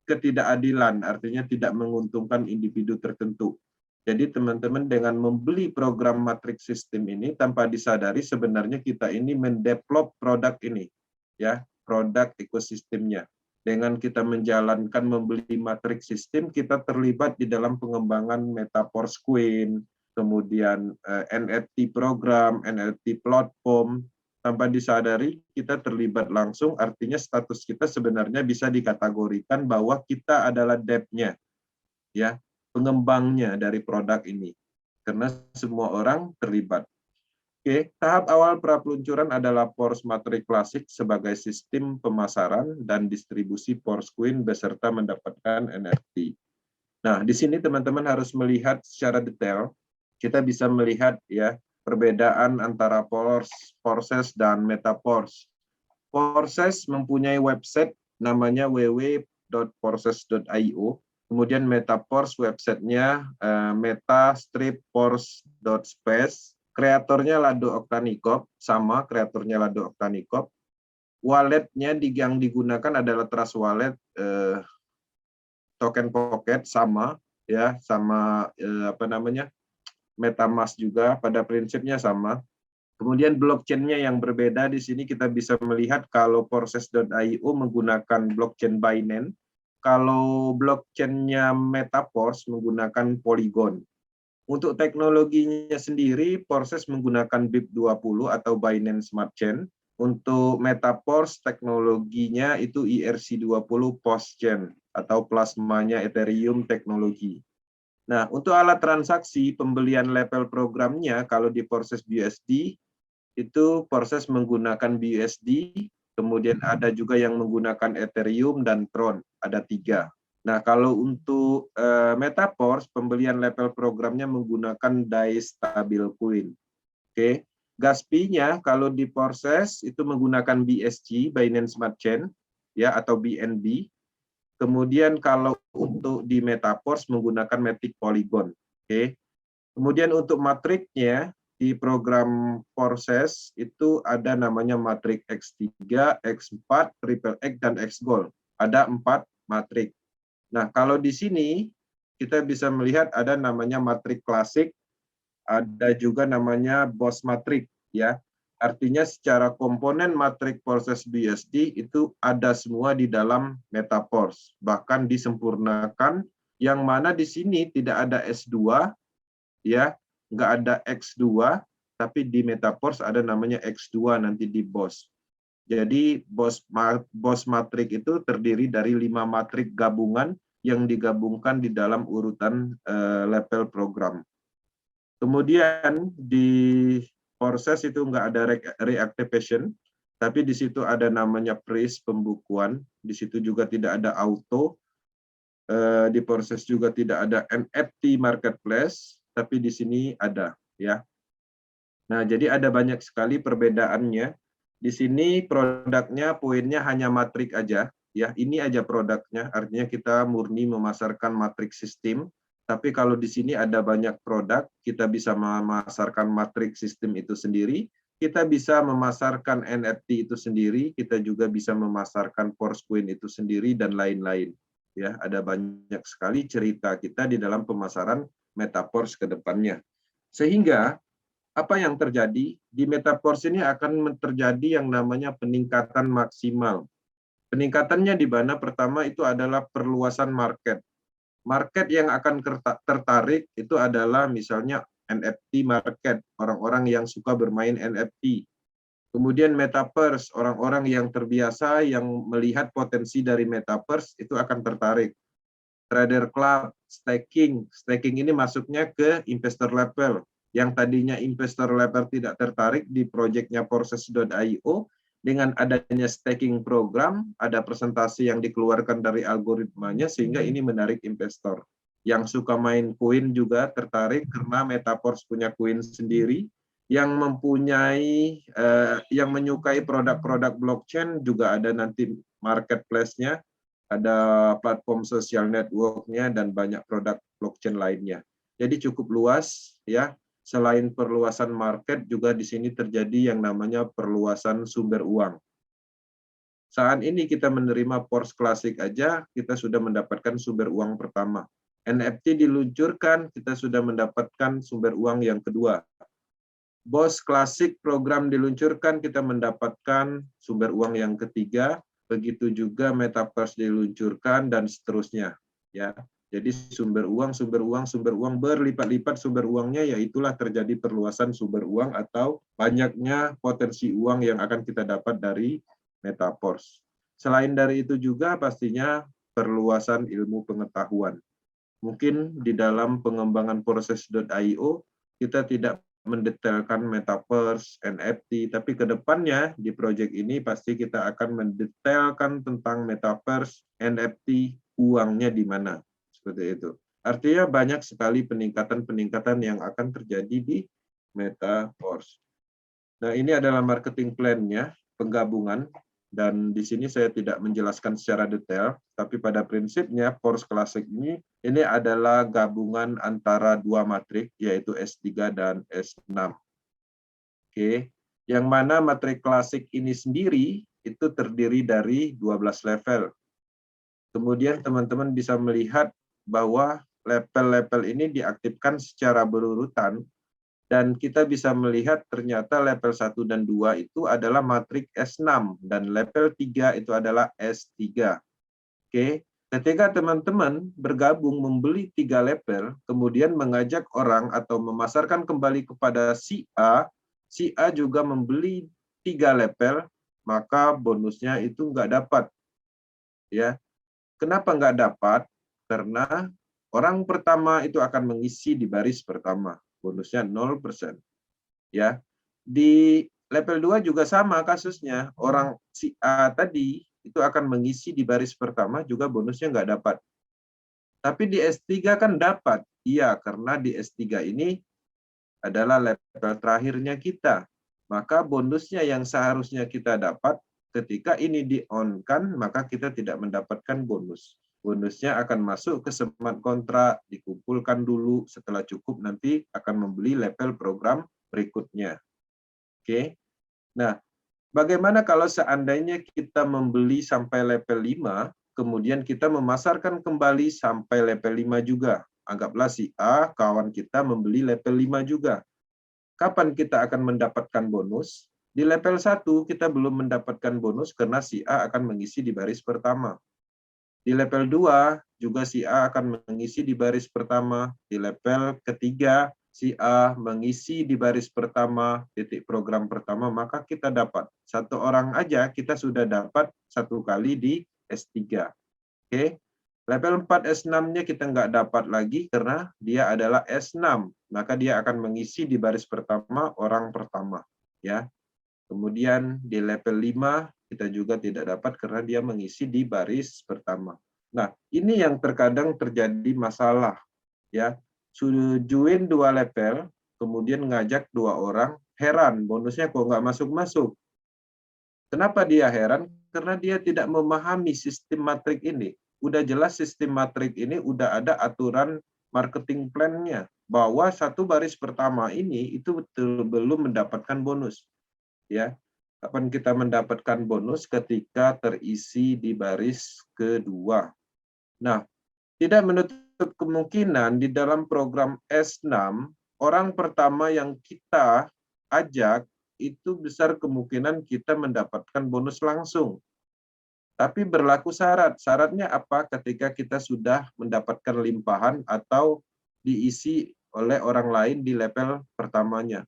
ketidakadilan, artinya tidak menguntungkan individu tertentu. Jadi teman-teman dengan membeli program matrix sistem ini tanpa disadari sebenarnya kita ini mendevelop produk ini, ya, produk ekosistemnya. Dengan kita menjalankan membeli matrix sistem, kita terlibat di dalam pengembangan Metaverse Coin, kemudian NFT program, NFT platform, tanpa disadari kita terlibat langsung, artinya status kita sebenarnya bisa dikategorikan bahwa kita adalah debt-nya, ya, pengembangnya dari produk ini, karena semua orang terlibat. Oke, tahap awal pra-peluncuran adalah Force Matrix Classic sebagai sistem pemasaran dan distribusi Forcecoin beserta mendapatkan NFT. Nah, di sini teman-teman harus melihat secara detail, kita bisa melihat, ya, perbedaan antara Forces dan Metaverse. Forces mempunyai website namanya www.forces.io. Kemudian Metaverse websitenya meta-force.space. Kreatornya Lado Oktanikov, sama kreatornya Lado Oktanikov. Walletnya yang digunakan adalah Trust Wallet, Token Pocket, sama, ya, sama MetaMask juga, pada prinsipnya sama. Kemudian blockchain-nya yang berbeda, di sini kita bisa melihat kalau Forces.io menggunakan blockchain Binance, kalau blockchain-nya Metaverse menggunakan Polygon. Untuk teknologinya sendiri, Forces menggunakan BIP20 atau Binance Smart Chain. Untuk Metaverse teknologinya itu ERC20 Postchain atau plasmanya Ethereum teknologi. Nah, untuk alat transaksi pembelian level programnya, kalau di Forces BUSD, itu Forces menggunakan BUSD, kemudian ada juga yang menggunakan Ethereum dan Tron, ada 3. Nah, kalau untuk Metaverse, pembelian level programnya menggunakan DAI Stablecoin. Oke, gas fee-nya kalau di Forces itu menggunakan BSC, Binance Smart Chain, ya, atau BNB. Kemudian kalau untuk di Metaverse menggunakan Matic Polygon. Oke. Kemudian untuk matriknya di program Forces itu ada namanya matrik X3, X4, Triple X, dan X Gold. Ada 4 matrik. Nah, kalau di sini kita bisa melihat ada namanya matrik klasik, ada juga namanya BOS matrik, ya. Artinya secara komponen matrik proses BSD itu ada semua di dalam Metaforce, bahkan disempurnakan, yang mana di sini tidak ada S2, ya, nggak ada X2, tapi di Metaforce ada namanya X2 nanti di BOS. Jadi BOS matrik itu terdiri dari 5 matrik gabungan yang digabungkan di dalam urutan level program. Kemudian di proses itu nggak ada reactivation, tapi di situ ada namanya freeze pembukuan. Di situ juga tidak ada auto. Di proses juga tidak ada NFT marketplace, tapi di sini ada, ya. Nah, jadi ada banyak sekali perbedaannya. Di sini produknya poinnya hanya matrik aja, ya. Ini aja produknya, artinya kita murni memasarkan matrik sistem. Tapi kalau di sini ada banyak produk, kita bisa memasarkan matrik sistem itu sendiri, kita bisa memasarkan NFT itu sendiri, kita juga bisa memasarkan Forcepoint itu sendiri, dan lain-lain. Ya, ada banyak sekali cerita kita di dalam pemasaran Metaforce ke depannya. Sehingga apa yang terjadi di Metaforce ini akan terjadi yang namanya peningkatan maksimal. Peningkatannya di mana? Pertama itu adalah perluasan market. Market yang akan tertarik itu adalah misalnya NFT market, orang-orang yang suka bermain NFT. Kemudian Metaverse, orang-orang yang terbiasa yang melihat potensi dari Metaverse itu akan tertarik. Trader Club, staking ini masuknya ke investor level. Yang tadinya investor level tidak tertarik di proyeknya Process.io, dengan adanya staking program, ada presentasi yang dikeluarkan dari algoritmanya, sehingga ini menarik investor. Yang suka main koin juga tertarik karena Metaverse punya koin sendiri. Yang yang menyukai produk-produk blockchain juga ada nanti marketplace-nya, ada platform sosial network-nya, dan banyak produk blockchain lainnya. Jadi cukup luas, ya. Selain perluasan market, juga di sini terjadi yang namanya perluasan sumber uang. Saat ini kita menerima Force Classic aja, kita sudah mendapatkan sumber uang pertama. NFT diluncurkan, kita sudah mendapatkan sumber uang yang kedua. BOS Classic program diluncurkan, kita mendapatkan sumber uang yang ketiga. Begitu juga Metaverse diluncurkan, dan seterusnya. Ya. Jadi sumber uang berlipat-lipat sumber uangnya, yaitulah terjadi perluasan sumber uang atau banyaknya potensi uang yang akan kita dapat dari Metaverse. Selain dari itu juga pastinya perluasan ilmu pengetahuan. Mungkin di dalam pengembangan Process.io kita tidak mendetailkan Metaverse, NFT, tapi ke depannya di proyek ini pasti kita akan mendetailkan tentang Metaverse, NFT, uangnya di mana. Seperti itu. Artinya banyak sekali peningkatan-peningkatan yang akan terjadi di Metaverse. Nah, ini adalah marketing plan-nya, penggabungan, dan di sini saya tidak menjelaskan secara detail, tapi pada prinsipnya Force Classic ini adalah gabungan antara dua matrik, yaitu S3 dan S6. Oke, yang mana matrik klasik ini sendiri itu terdiri dari 12 level. Kemudian teman-teman bisa melihat bahwa level-level ini diaktifkan secara berurutan, dan kita bisa melihat ternyata level 1 dan 2 itu adalah matrik S6, dan level 3 itu adalah S3. Oke, ketika teman-teman bergabung membeli 3 level, kemudian mengajak orang atau memasarkan kembali kepada si A juga membeli 3 level, maka bonusnya itu nggak dapat. Ya, kenapa nggak dapat? Karena orang pertama itu akan mengisi di baris pertama, bonusnya 0%. Ya, di level 2 juga sama kasusnya, orang si A tadi itu akan mengisi di baris pertama, juga bonusnya nggak dapat. Tapi di S3 kan dapat, iya, karena di S3 ini adalah level terakhirnya kita. Maka bonusnya yang seharusnya kita dapat, ketika ini di-on-kan, maka kita tidak mendapatkan bonus. Bonusnya akan masuk ke smart kontrak, dikumpulkan dulu, setelah cukup nanti akan membeli level program berikutnya. Oke. Nah, bagaimana kalau seandainya kita membeli sampai level 5, kemudian kita memasarkan kembali sampai level 5 juga. Anggaplah si A, kawan kita membeli level 5 juga. Kapan kita akan mendapatkan bonus? Di level 1 kita belum mendapatkan bonus karena si A akan mengisi di baris pertama. Di level 2 juga si A akan mengisi di baris pertama. Di level ketiga si A mengisi di baris pertama, titik program pertama, maka kita dapat. Satu orang aja kita sudah dapat 1 kali di S3. Oke. Level 4 S6-nya kita nggak dapat lagi karena dia adalah S6. Maka dia akan mengisi di baris pertama orang pertama. Ya. Kemudian di level 5 kita juga tidak dapat karena dia mengisi di baris pertama. Nah, ini yang terkadang terjadi masalah. Ya, sudah join 2 level, kemudian ngajak 2 orang, heran bonusnya kok nggak masuk-masuk. Kenapa dia heran? Karena dia tidak memahami sistem matrik ini. Udah jelas sistem matrik ini udah ada aturan marketing plan-nya bahwa satu baris pertama ini itu belum mendapatkan bonus. Ya, kapan kita mendapatkan bonus ketika terisi di baris kedua. Nah, tidak menutup kemungkinan di dalam program S6, orang pertama yang kita ajak itu besar kemungkinan kita mendapatkan bonus langsung. Tapi berlaku syarat. Syaratnya apa? Ketika kita sudah mendapatkan limpahan atau diisi oleh orang lain di level pertamanya.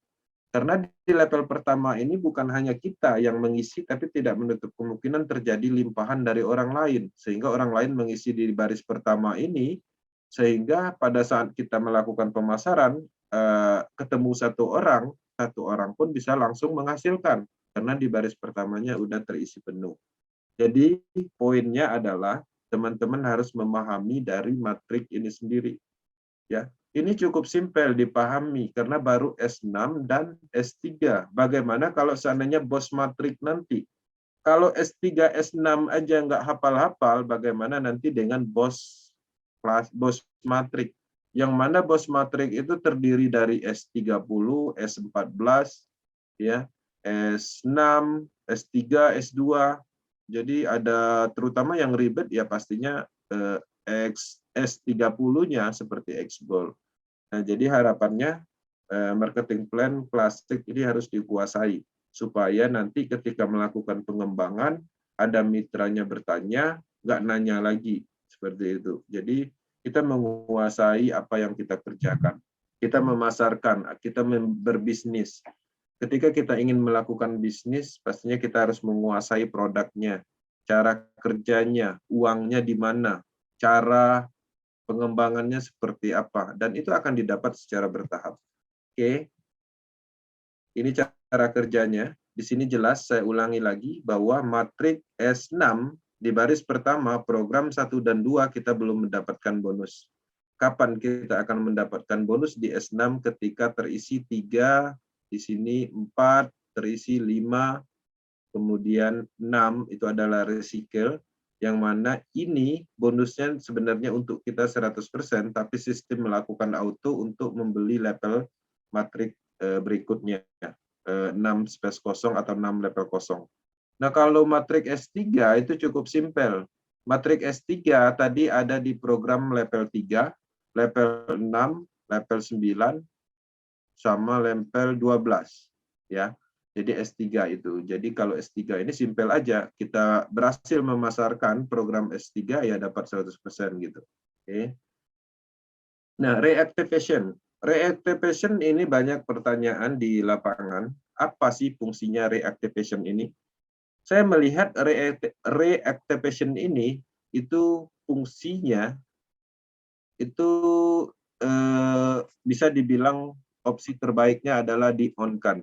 Karena di level pertama ini bukan hanya kita yang mengisi, tapi tidak menutup kemungkinan terjadi limpahan dari orang lain. Sehingga orang lain mengisi di baris pertama ini, sehingga pada saat kita melakukan pemasaran, ketemu satu orang pun bisa langsung menghasilkan. Karena di baris pertamanya udah terisi penuh. Jadi poinnya adalah teman-teman harus memahami dari matrik ini sendiri. Ya, ini cukup simpel dipahami karena baru S6 dan S3. Bagaimana kalau seandainya bos matrik nanti? Kalau S3, S6 aja nggak hafal-hafal, bagaimana nanti dengan bos matrik? Yang mana bos matrik itu terdiri dari S30, S14, ya, S6, S3, S2. Jadi ada terutama yang ribet ya pastinya S30-nya seperti Xgold. Nah, jadi harapannya marketing plan klasik ini harus dikuasai supaya nanti ketika melakukan pengembangan ada mitranya bertanya, nggak nanya lagi seperti itu. Jadi kita menguasai apa yang kita kerjakan. Kita memasarkan, kita berbisnis. Ketika kita ingin melakukan bisnis, pastinya kita harus menguasai produknya, cara kerjanya, uangnya di mana, cara pengembangannya seperti apa, dan itu akan didapat secara bertahap. Oke, ini cara kerjanya. Di sini jelas, saya ulangi lagi, bahwa matrik S6 di baris pertama, program 1 dan 2 kita belum mendapatkan bonus. Kapan kita akan mendapatkan bonus di S6 ketika terisi 3, di sini 4, terisi 5, kemudian 6, itu adalah recycle, yang mana ini bonusnya sebenarnya untuk kita 100%, tapi sistem melakukan auto untuk membeli level matrik berikutnya, 6 space kosong atau 6 level kosong. Nah, kalau matrik S3 itu cukup simpel. Matrik S3 tadi ada di program level 3, level 6, level 9, sama level 12 ya. Jadi S3 itu. Jadi kalau S3 ini simpel aja, kita berhasil memasarkan program S3 ya dapat 100% gitu. Oke. Nah, reactivation. Reactivation ini banyak pertanyaan di lapangan. Apa sih fungsinya reactivation ini? Saya melihat reactivation ini itu fungsinya itu bisa dibilang opsi terbaiknya adalah di-on-kan.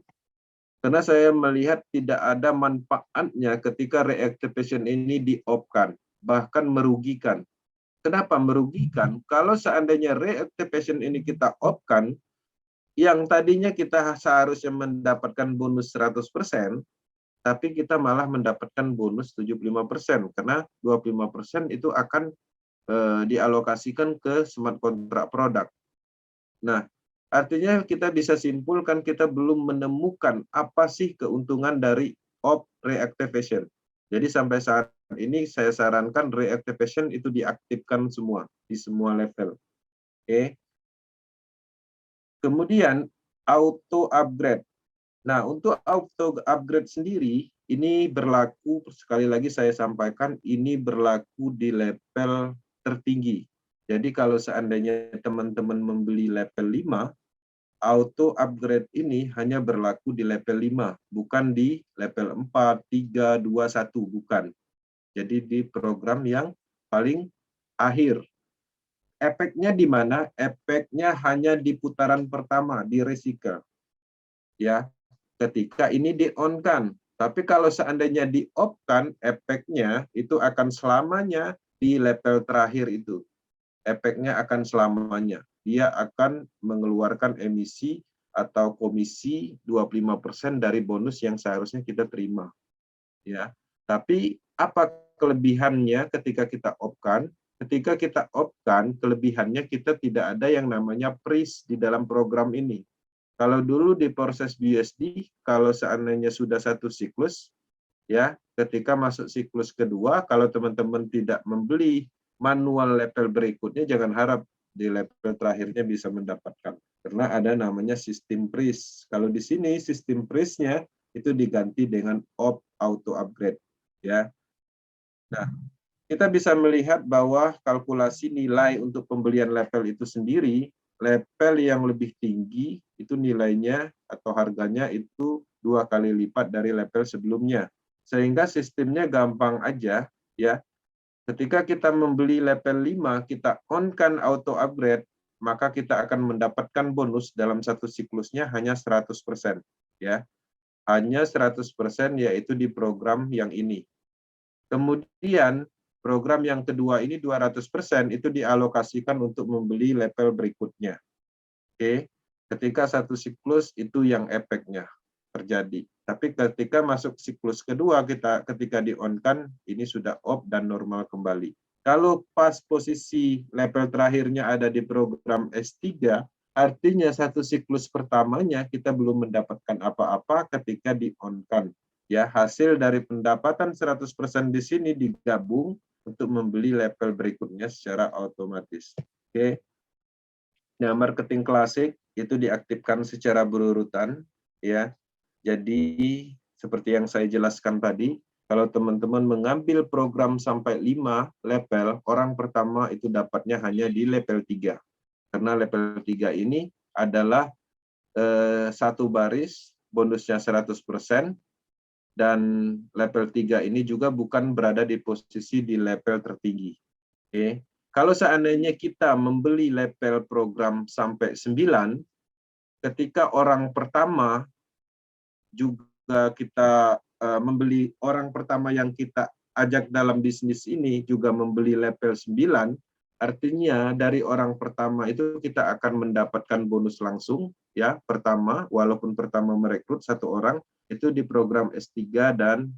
Karena saya melihat tidak ada manfaatnya ketika reactivation ini di-off-kan, bahkan merugikan. Kenapa merugikan? Kalau seandainya reactivation ini kita off-kan, yang tadinya kita seharusnya mendapatkan bonus 100%, tapi kita malah mendapatkan bonus 75%, karena 25% itu akan dialokasikan ke smart contract produk. Nah, artinya kita bisa simpulkan kita belum menemukan apa sih keuntungan dari off reactivation. Jadi sampai saat ini saya sarankan reactivation itu diaktifkan semua di semua level. Oke. Kemudian auto upgrade. Nah, untuk auto upgrade sendiri ini berlaku, sekali lagi saya sampaikan, ini berlaku di level tertinggi. Jadi kalau seandainya teman-teman membeli level 5, auto upgrade ini hanya berlaku di level 5, bukan di level 4, 3, 2, 1, bukan. Jadi di program yang paling akhir. Efeknya di mana? Efeknya hanya di putaran pertama, di recycle. Ya, ketika ini di-on-kan. Tapi kalau seandainya di-off-kan, efeknya itu akan selamanya di level terakhir itu. Efeknya akan selamanya. Dia akan mengeluarkan emisi atau komisi 25% dari bonus yang seharusnya kita terima. Ya. Tapi apa kelebihannya ketika kita off-kan? Ketika kita off-kan, kelebihannya kita tidak ada yang namanya freeze di dalam program ini. Kalau dulu di proses BUSD, kalau seandainya sudah satu siklus, ya, ketika masuk siklus kedua, kalau teman-teman tidak membeli manual level berikutnya, jangan harap di level terakhirnya bisa mendapatkan. Karena ada namanya sistem freeze. Kalau di sini sistem freeze-nya itu diganti dengan off auto upgrade. Ya. Nah, kita bisa melihat bahwa kalkulasi nilai untuk pembelian level itu sendiri, level yang lebih tinggi itu nilainya atau harganya itu 2 kali lipat dari level sebelumnya. Sehingga sistemnya gampang aja, ya. Ketika kita membeli level 5, kita on-kan auto upgrade, maka kita akan mendapatkan bonus dalam satu siklusnya hanya 100%, ya. Hanya 100% yaitu di program yang ini. Kemudian program yang kedua ini 200% itu dialokasikan untuk membeli level berikutnya. Oke, ketika satu siklus itu yang efeknya terjadi. Tapi ketika masuk siklus kedua ketika di-on-kan ini sudah off dan normal kembali. Kalau pas posisi level terakhirnya ada di program S3, artinya satu siklus pertamanya kita belum mendapatkan apa-apa ketika di-on-kan. Ya, hasil dari pendapatan 100% di sini digabung untuk membeli level berikutnya secara otomatis. Oke. Nah, marketing klasik itu diaktifkan secara berurutan, ya. Jadi seperti yang saya jelaskan tadi, kalau teman-teman mengambil program sampai 5 level, orang pertama itu dapatnya hanya di level 3. Karena level 3 ini adalah satu baris, bonusnya 100%, dan level 3 ini juga bukan berada di posisi di level tertinggi. Oke. Kalau seandainya kita membeli level program sampai 9, ketika orang pertama juga kita membeli orang pertama yang kita ajak dalam bisnis ini juga membeli level 9, artinya dari orang pertama itu kita akan mendapatkan bonus langsung, ya, pertama, walaupun pertama merekrut satu orang, itu di program S3 dan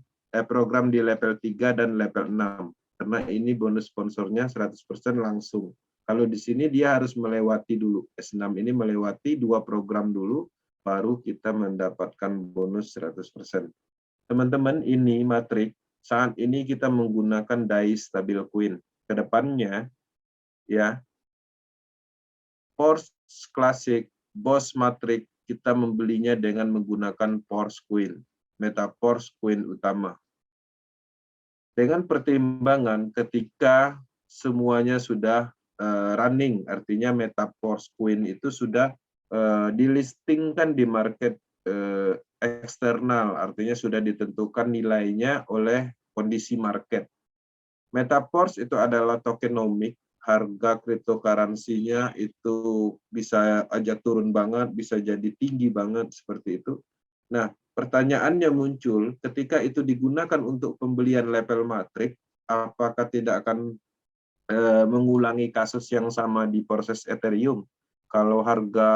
program di level 3 dan level 6. Karena ini bonus sponsornya 100% langsung. Kalau di sini dia harus melewati dulu, S6 ini melewati 2 program dulu, baru kita mendapatkan bonus 100%. Teman-teman, ini matrik, saat ini kita menggunakan DAI Stabil Coin. Kedepannya, ya, Force Classic, Boss Matrix, kita membelinya dengan menggunakan Force Coin, Meta Force Coin utama. Dengan pertimbangan ketika semuanya sudah running, artinya Meta Force Coin itu sudah dilistingkan di market eksternal, artinya sudah ditentukan nilainya oleh kondisi market. Metaverse itu adalah tokenomik, harga cryptocurrency-nya itu bisa aja turun banget, bisa jadi tinggi banget seperti itu. Nah, pertanyaannya muncul ketika itu digunakan untuk pembelian level matrix, apakah tidak akan mengulangi kasus yang sama di proses Ethereum? Kalau harga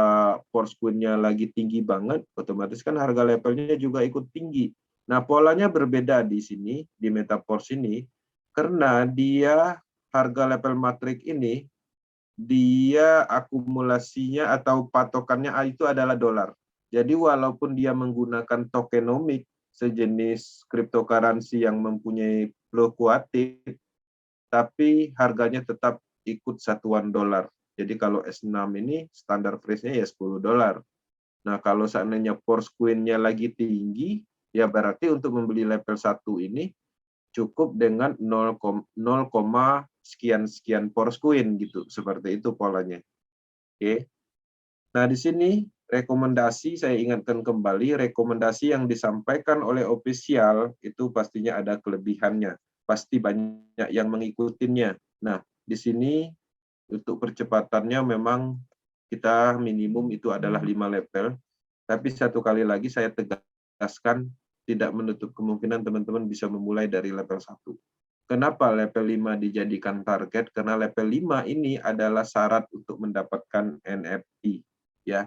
Force-nya lagi tinggi banget, otomatis kan harga levelnya juga ikut tinggi. Nah, polanya berbeda di sini, di Metaverse ini, karena dia harga level matrix ini, dia akumulasinya atau patokannya itu adalah dolar. Jadi walaupun dia menggunakan tokenomik, sejenis cryptocurrency yang mempunyai fluktuatif, tapi harganya tetap ikut satuan dolar. Jadi kalau S6 ini standar freeze-nya ya $10. Nah, kalau seandainya force queen-nya lagi tinggi, ya berarti untuk membeli level 1 ini cukup dengan 0, sekian force queen gitu. Seperti itu polanya. Oke. Nah, di sini rekomendasi, saya ingatkan kembali, rekomendasi yang disampaikan oleh ofisial itu pastinya ada kelebihannya. Pasti banyak yang mengikutinya. Nah, di sini untuk percepatannya memang kita minimum itu adalah 5 level. Tapi satu kali lagi saya tegaskan, tidak menutup kemungkinan teman-teman bisa memulai dari level 1. Kenapa level 5 dijadikan target? Karena level 5 ini adalah syarat untuk mendapatkan NFT. Ya,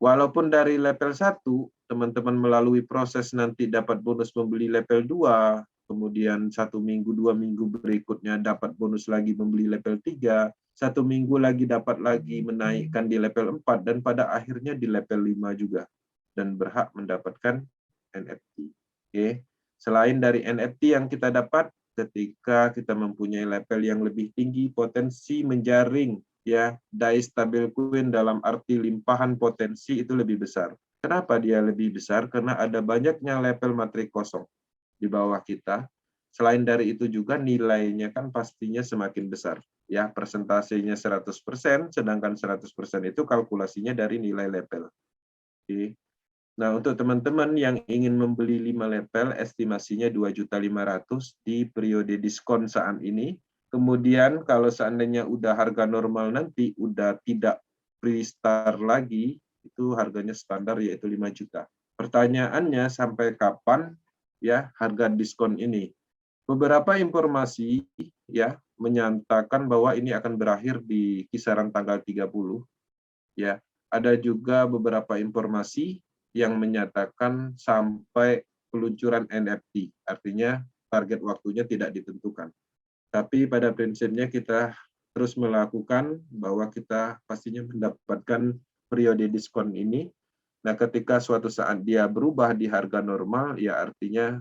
walaupun dari level 1, teman-teman melalui proses nanti dapat bonus membeli level 2, kemudian 1 minggu, 2 minggu berikutnya dapat bonus lagi membeli level 3, 1 minggu lagi dapat lagi menaikkan di level 4, dan pada akhirnya di level 5 juga, dan berhak mendapatkan NFT. Oke. Selain dari NFT yang kita dapat, ketika kita mempunyai level yang lebih tinggi, potensi menjaring ya die stabil coin dalam arti limpahan potensi itu lebih besar. Kenapa dia lebih besar? Karena ada banyaknya level materi kosong di bawah kita. Selain dari itu juga nilainya kan pastinya semakin besar. Ya, persentasenya 100%, sedangkan 100% itu kalkulasinya dari nilai level. Oke. Nah, untuk teman-teman yang ingin membeli 5 level, estimasinya 2.500.000 di periode diskon saat ini. Kemudian kalau seandainya udah harga normal nanti, udah tidak free star lagi, itu harganya standar yaitu 5 juta. Pertanyaannya sampai kapan ya harga diskon ini? Beberapa informasi ya menyatakan bahwa ini akan berakhir di kisaran tanggal 30 ya. Ada juga beberapa informasi yang menyatakan sampai peluncuran NFT, artinya target waktunya tidak ditentukan. Tapi pada prinsipnya kita terus melakukan bahwa kita pastinya mendapatkan periode diskon ini. Nah, ketika suatu saat dia berubah di harga normal, ya artinya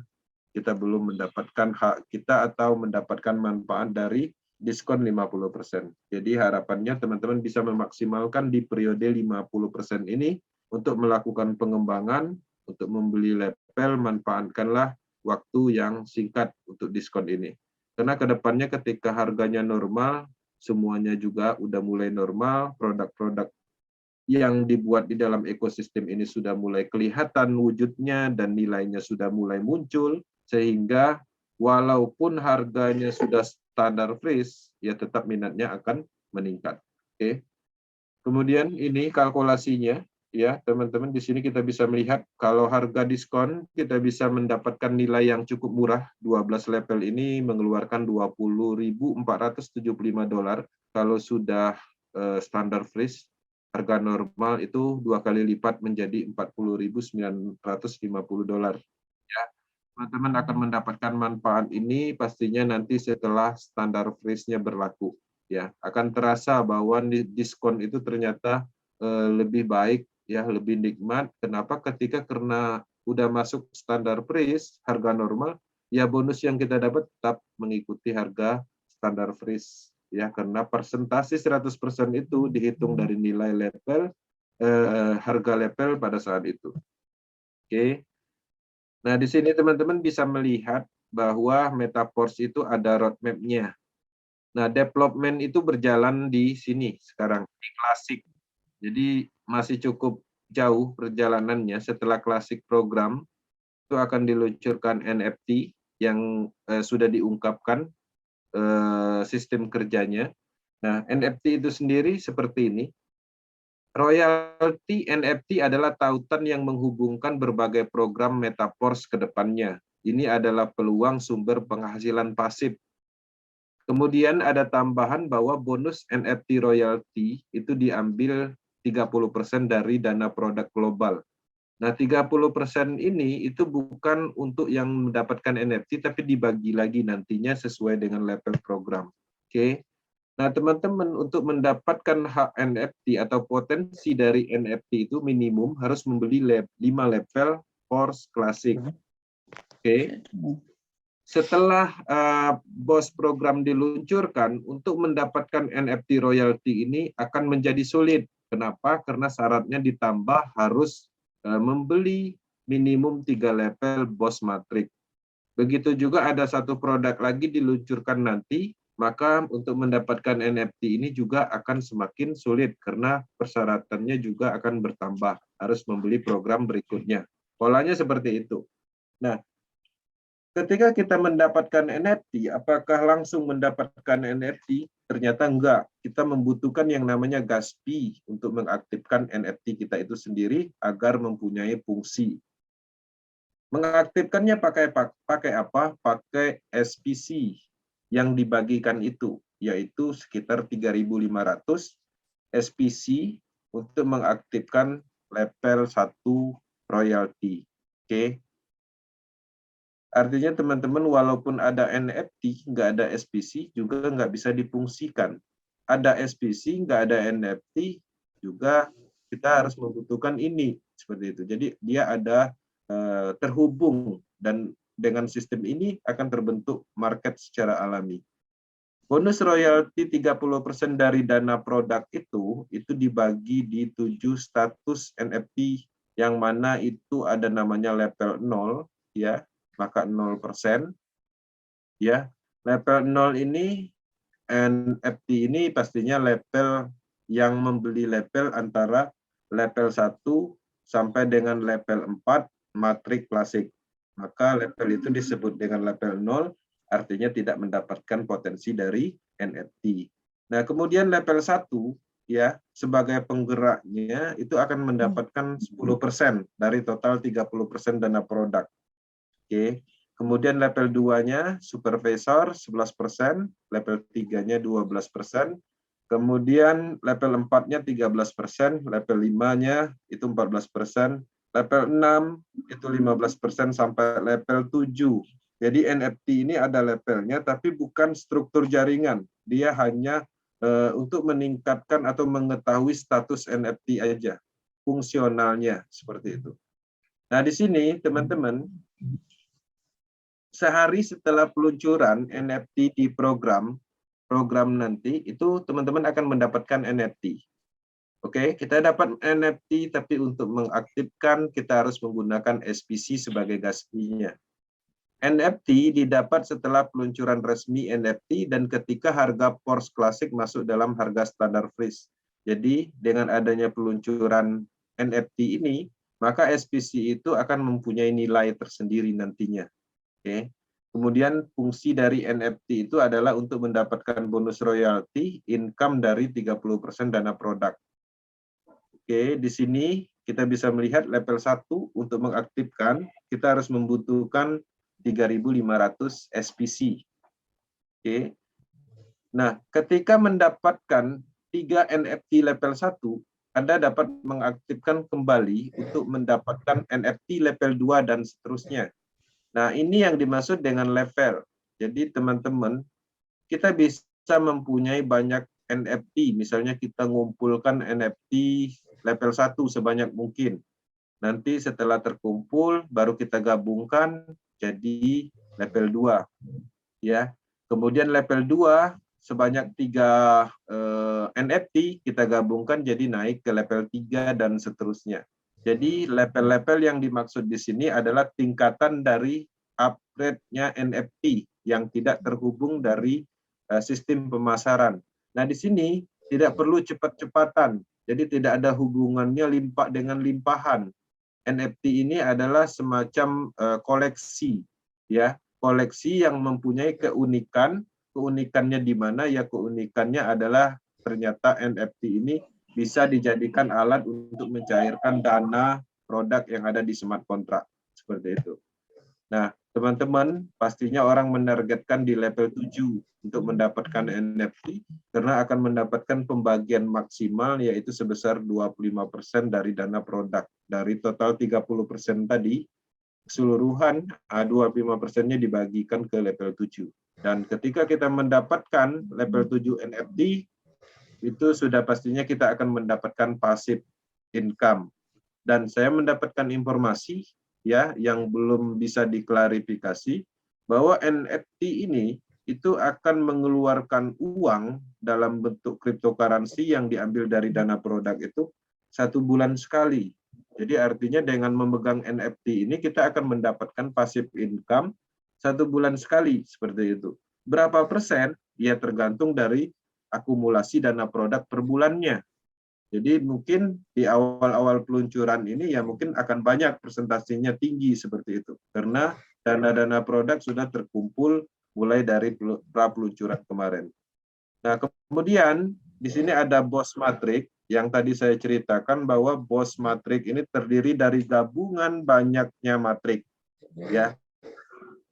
kita belum mendapatkan hak kita atau mendapatkan manfaat dari diskon 50%. Jadi harapannya teman-teman bisa memaksimalkan di periode 50% ini untuk melakukan pengembangan, untuk membeli level, manfaatkanlah waktu yang singkat untuk diskon ini. Karena kedepannya ketika harganya normal, semuanya juga udah mulai normal, produk-produk yang dibuat di dalam ekosistem ini sudah mulai kelihatan wujudnya dan nilainya sudah mulai muncul, sehingga walaupun harganya sudah standar freeze, ya tetap minatnya akan meningkat. Oke. Kemudian ini kalkulasinya, ya teman-teman, di sini kita bisa melihat kalau harga diskon kita bisa mendapatkan nilai yang cukup murah. 12 level ini mengeluarkan $20.475. Kalau sudah standar freeze, harga normal itu 2 kali lipat menjadi $40.950. Ya, teman-teman akan mendapatkan manfaat ini pastinya nanti setelah standar freeze-nya berlaku. Ya, akan terasa bahwa diskon itu ternyata lebih baik, ya lebih nikmat. Kenapa? Karena udah masuk standar freeze, harga normal, ya bonus yang kita dapat tetap mengikuti harga standar freeze. Ya, karena persentase 100% itu dihitung dari nilai level, harga level pada saat itu. Oke. Nah, di sini teman-teman bisa melihat bahwa Metaverse itu ada roadmap-nya. Nah, development itu berjalan di sini sekarang, di Classic. Jadi masih cukup jauh perjalanannya. Setelah Classic program, itu akan diluncurkan NFT yang sudah diungkapkan sistem kerjanya. Nah, NFT itu sendiri seperti ini. Royalty NFT adalah tautan yang menghubungkan berbagai program Metaverse ke depannya. Ini adalah peluang sumber penghasilan pasif. Kemudian ada tambahan bahwa bonus NFT royalty itu diambil 30% dari dana produk global. Nah, 30% ini itu bukan untuk yang mendapatkan NFT, tapi dibagi lagi nantinya sesuai dengan level program. Oke. Nah, teman-teman, untuk mendapatkan hak NFT atau potensi dari NFT itu minimum harus membeli 5 level Force Classic. Oke. setelah BOS program diluncurkan, untuk mendapatkan NFT royalty ini akan menjadi sulit. Kenapa? Karena syaratnya ditambah harus membeli minimum 3 level BOS Matrix. Begitu juga ada satu produk lagi diluncurkan nanti, maka untuk mendapatkan NFT ini juga akan semakin sulit karena persyaratannya juga akan bertambah, harus membeli program berikutnya. Polanya seperti itu. Nah, ketika kita mendapatkan NFT, apakah langsung mendapatkan NFT? Ternyata enggak. Kita membutuhkan yang namanya gas fee untuk mengaktifkan NFT kita itu sendiri agar mempunyai fungsi. Mengaktifkannya pakai apa? Pakai SPC yang dibagikan itu, yaitu sekitar 3.500 SPC untuk mengaktifkan level 1 royalty. Oke. Artinya teman-teman, walaupun ada NFT, nggak ada SPC, juga nggak bisa difungsikan. Ada SPC, nggak ada NFT, juga kita harus membutuhkan ini. Seperti itu. Jadi dia ada terhubung, dan dengan sistem ini akan terbentuk market secara alami. Bonus royalti 30% dari dana produk itu dibagi di 7 status NFT, yang mana itu ada namanya level 0, ya, maka 0%, ya. Level 0 ini NFT ini pastinya level yang membeli level antara level 1 sampai dengan level 4 Matrix klasik. Maka level itu disebut dengan level 0, artinya tidak mendapatkan potensi dari NFT. Nah, kemudian level 1, ya, sebagai penggeraknya itu akan mendapatkan 10% dari total 30% dana produk. Oke. Kemudian level 2-nya supervisor 11%, level 3-nya 12%, kemudian level 4-nya 13%, level 5-nya itu 14%, level 6 itu 15% sampai level 7. Jadi NFT ini ada levelnya, tapi bukan struktur jaringan. Dia hanya untuk meningkatkan atau mengetahui status NFT aja, fungsionalnya seperti itu. Nah, di sini teman-teman, sehari setelah peluncuran NFT di program nanti, itu teman-teman akan mendapatkan NFT. Oke, kita dapat NFT, tapi untuk mengaktifkan kita harus menggunakan SPC sebagai gas fee-nya. NFT didapat setelah peluncuran resmi NFT dan ketika harga Porsche Classic masuk dalam harga standar freeze. Jadi dengan adanya peluncuran NFT ini, maka SPC itu akan mempunyai nilai tersendiri nantinya. Oke. Kemudian fungsi dari NFT itu adalah untuk mendapatkan bonus royalti income dari 30% dana produk. Oke, di sini kita bisa melihat level 1 untuk mengaktifkan kita harus membutuhkan 3.500 SPC. Oke. Nah, ketika mendapatkan 3 NFT level 1, Anda dapat mengaktifkan kembali untuk mendapatkan NFT level 2 dan seterusnya. Nah, ini yang dimaksud dengan level. Jadi teman-teman, kita bisa mempunyai banyak NFT. Misalnya kita ngumpulkan NFT level 1 sebanyak mungkin. Nanti setelah terkumpul, baru kita gabungkan jadi level 2. Ya. Kemudian level 2, sebanyak 3 NFT, kita gabungkan jadi naik ke level 3 dan seterusnya. Jadi level-level yang dimaksud di sini adalah tingkatan dari upgrade-nya NFT yang tidak terhubung dari sistem pemasaran. Nah, di sini tidak perlu cepat-cepatan. Jadi tidak ada hubungannya limpah dengan limpahan. NFT ini adalah semacam koleksi, ya, koleksi yang mempunyai keunikan. Keunikannya di mana? Ya, keunikannya adalah ternyata NFT ini bisa dijadikan alat untuk mencairkan dana produk yang ada di smart contract. Seperti itu. Nah, teman-teman, pastinya orang menargetkan di level 7 untuk mendapatkan NFT karena akan mendapatkan pembagian maksimal yaitu sebesar 25% dari dana produk. Dari total 30% tadi, keseluruhan 25%-nya dibagikan ke level 7. Dan ketika kita mendapatkan level 7 NFT, itu sudah pastinya kita akan mendapatkan passive income. Dan saya mendapatkan informasi, ya, yang belum bisa diklarifikasi bahwa NFT ini itu akan mengeluarkan uang dalam bentuk cryptocurrency yang diambil dari dana produk itu 1 bulan sekali. Jadi artinya dengan memegang NFT ini kita akan mendapatkan passive income 1 bulan sekali seperti itu. Berapa persen? Ya tergantung dari akumulasi dana produk per bulannya. Jadi mungkin di awal-awal peluncuran ini ya mungkin akan banyak presentasinya tinggi seperti itu. Karena dana-dana produk sudah terkumpul mulai dari pra peluncuran kemarin. Nah, kemudian di sini ada BOS Matrix yang tadi saya ceritakan bahwa BOS Matrix ini terdiri dari gabungan banyaknya matrik ya.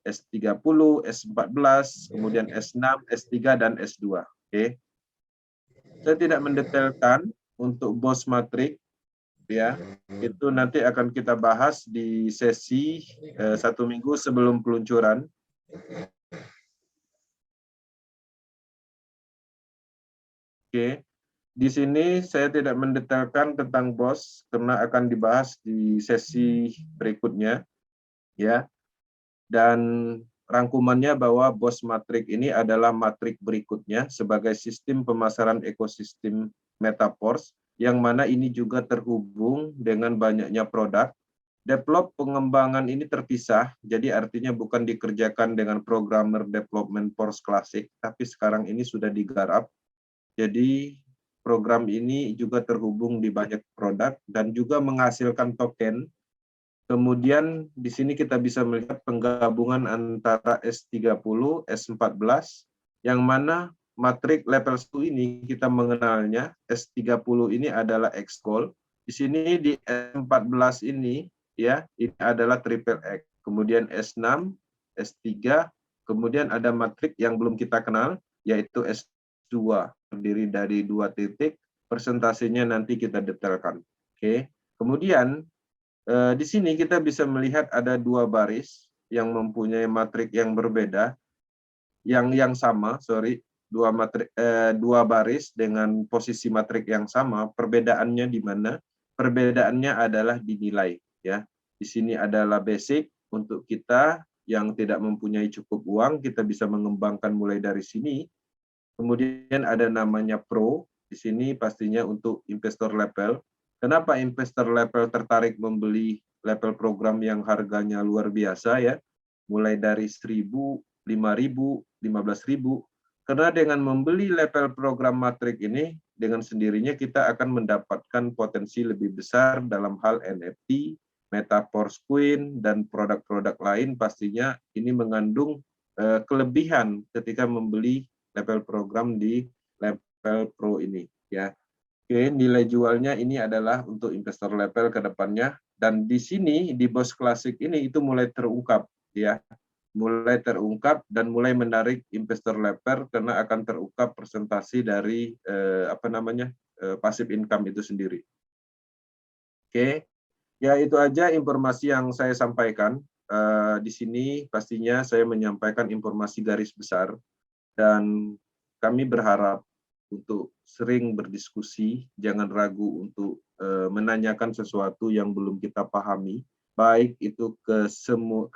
S30, S14, kemudian S6, S3 dan S2. Oke. Saya tidak mendetailkan untuk BOS Matrix ya. Itu nanti akan kita bahas di sesi 1 minggu sebelum peluncuran. Oke, di sini saya tidak mendetailkan tentang BOS karena akan dibahas di sesi berikutnya, ya. Dan rangkumannya bahwa BOS Matrix ini adalah matrik berikutnya sebagai sistem pemasaran ekosistem Metaverse, yang mana ini juga terhubung dengan banyaknya produk. Develop pengembangan ini terpisah, jadi artinya bukan dikerjakan dengan programmer development Force Classic, tapi sekarang ini sudah digarap. Jadi program ini juga terhubung di banyak produk dan juga menghasilkan token. Kemudian di sini kita bisa melihat penggabungan antara S30, S14, yang mana matrik level 1 ini kita mengenalnya, S30 ini adalah X-Gold. Di sini di S14 ini, ya, ini adalah triple X. Kemudian S6, S3, kemudian ada matrik yang belum kita kenal, yaitu S2, terdiri dari 2 titik, presentasinya nanti kita detailkan. Oke. Kemudian di sini kita bisa melihat ada 2 baris yang mempunyai matrik yang berbeda, yang sama, dua baris dengan posisi matrik yang sama. Perbedaannya di mana? Perbedaannya adalah di nilai, ya. Di sini adalah basic untuk kita yang tidak mempunyai cukup uang, kita bisa mengembangkan mulai dari sini. Kemudian ada namanya Pro, di sini pastinya untuk investor level. Kenapa investor level tertarik membeli level program yang harganya luar biasa ya, mulai dari 1.000, 5.000, 15.000. Karena dengan membeli level program matrik ini, dengan sendirinya kita akan mendapatkan potensi lebih besar dalam hal NFT, Metaverse Coin, dan produk-produk lain. Pastinya ini mengandung kelebihan ketika membeli level program di level pro ini ya. Oke, nilai jualnya ini adalah untuk investor level ke depannya, dan di sini di BOS Classic ini itu mulai terungkap ya. Mulai terungkap dan mulai menarik investor level karena akan terungkap presentasi dari passive income itu sendiri. Oke. Ya, itu aja informasi yang saya sampaikan. Di sini pastinya saya menyampaikan informasi garis besar, dan kami berharap untuk sering berdiskusi, jangan ragu untuk menanyakan sesuatu yang belum kita pahami, baik itu ke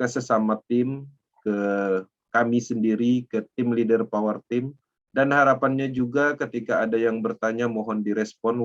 sesama tim, ke kami sendiri, ke tim leader power team, dan harapannya juga ketika ada yang bertanya mohon direspon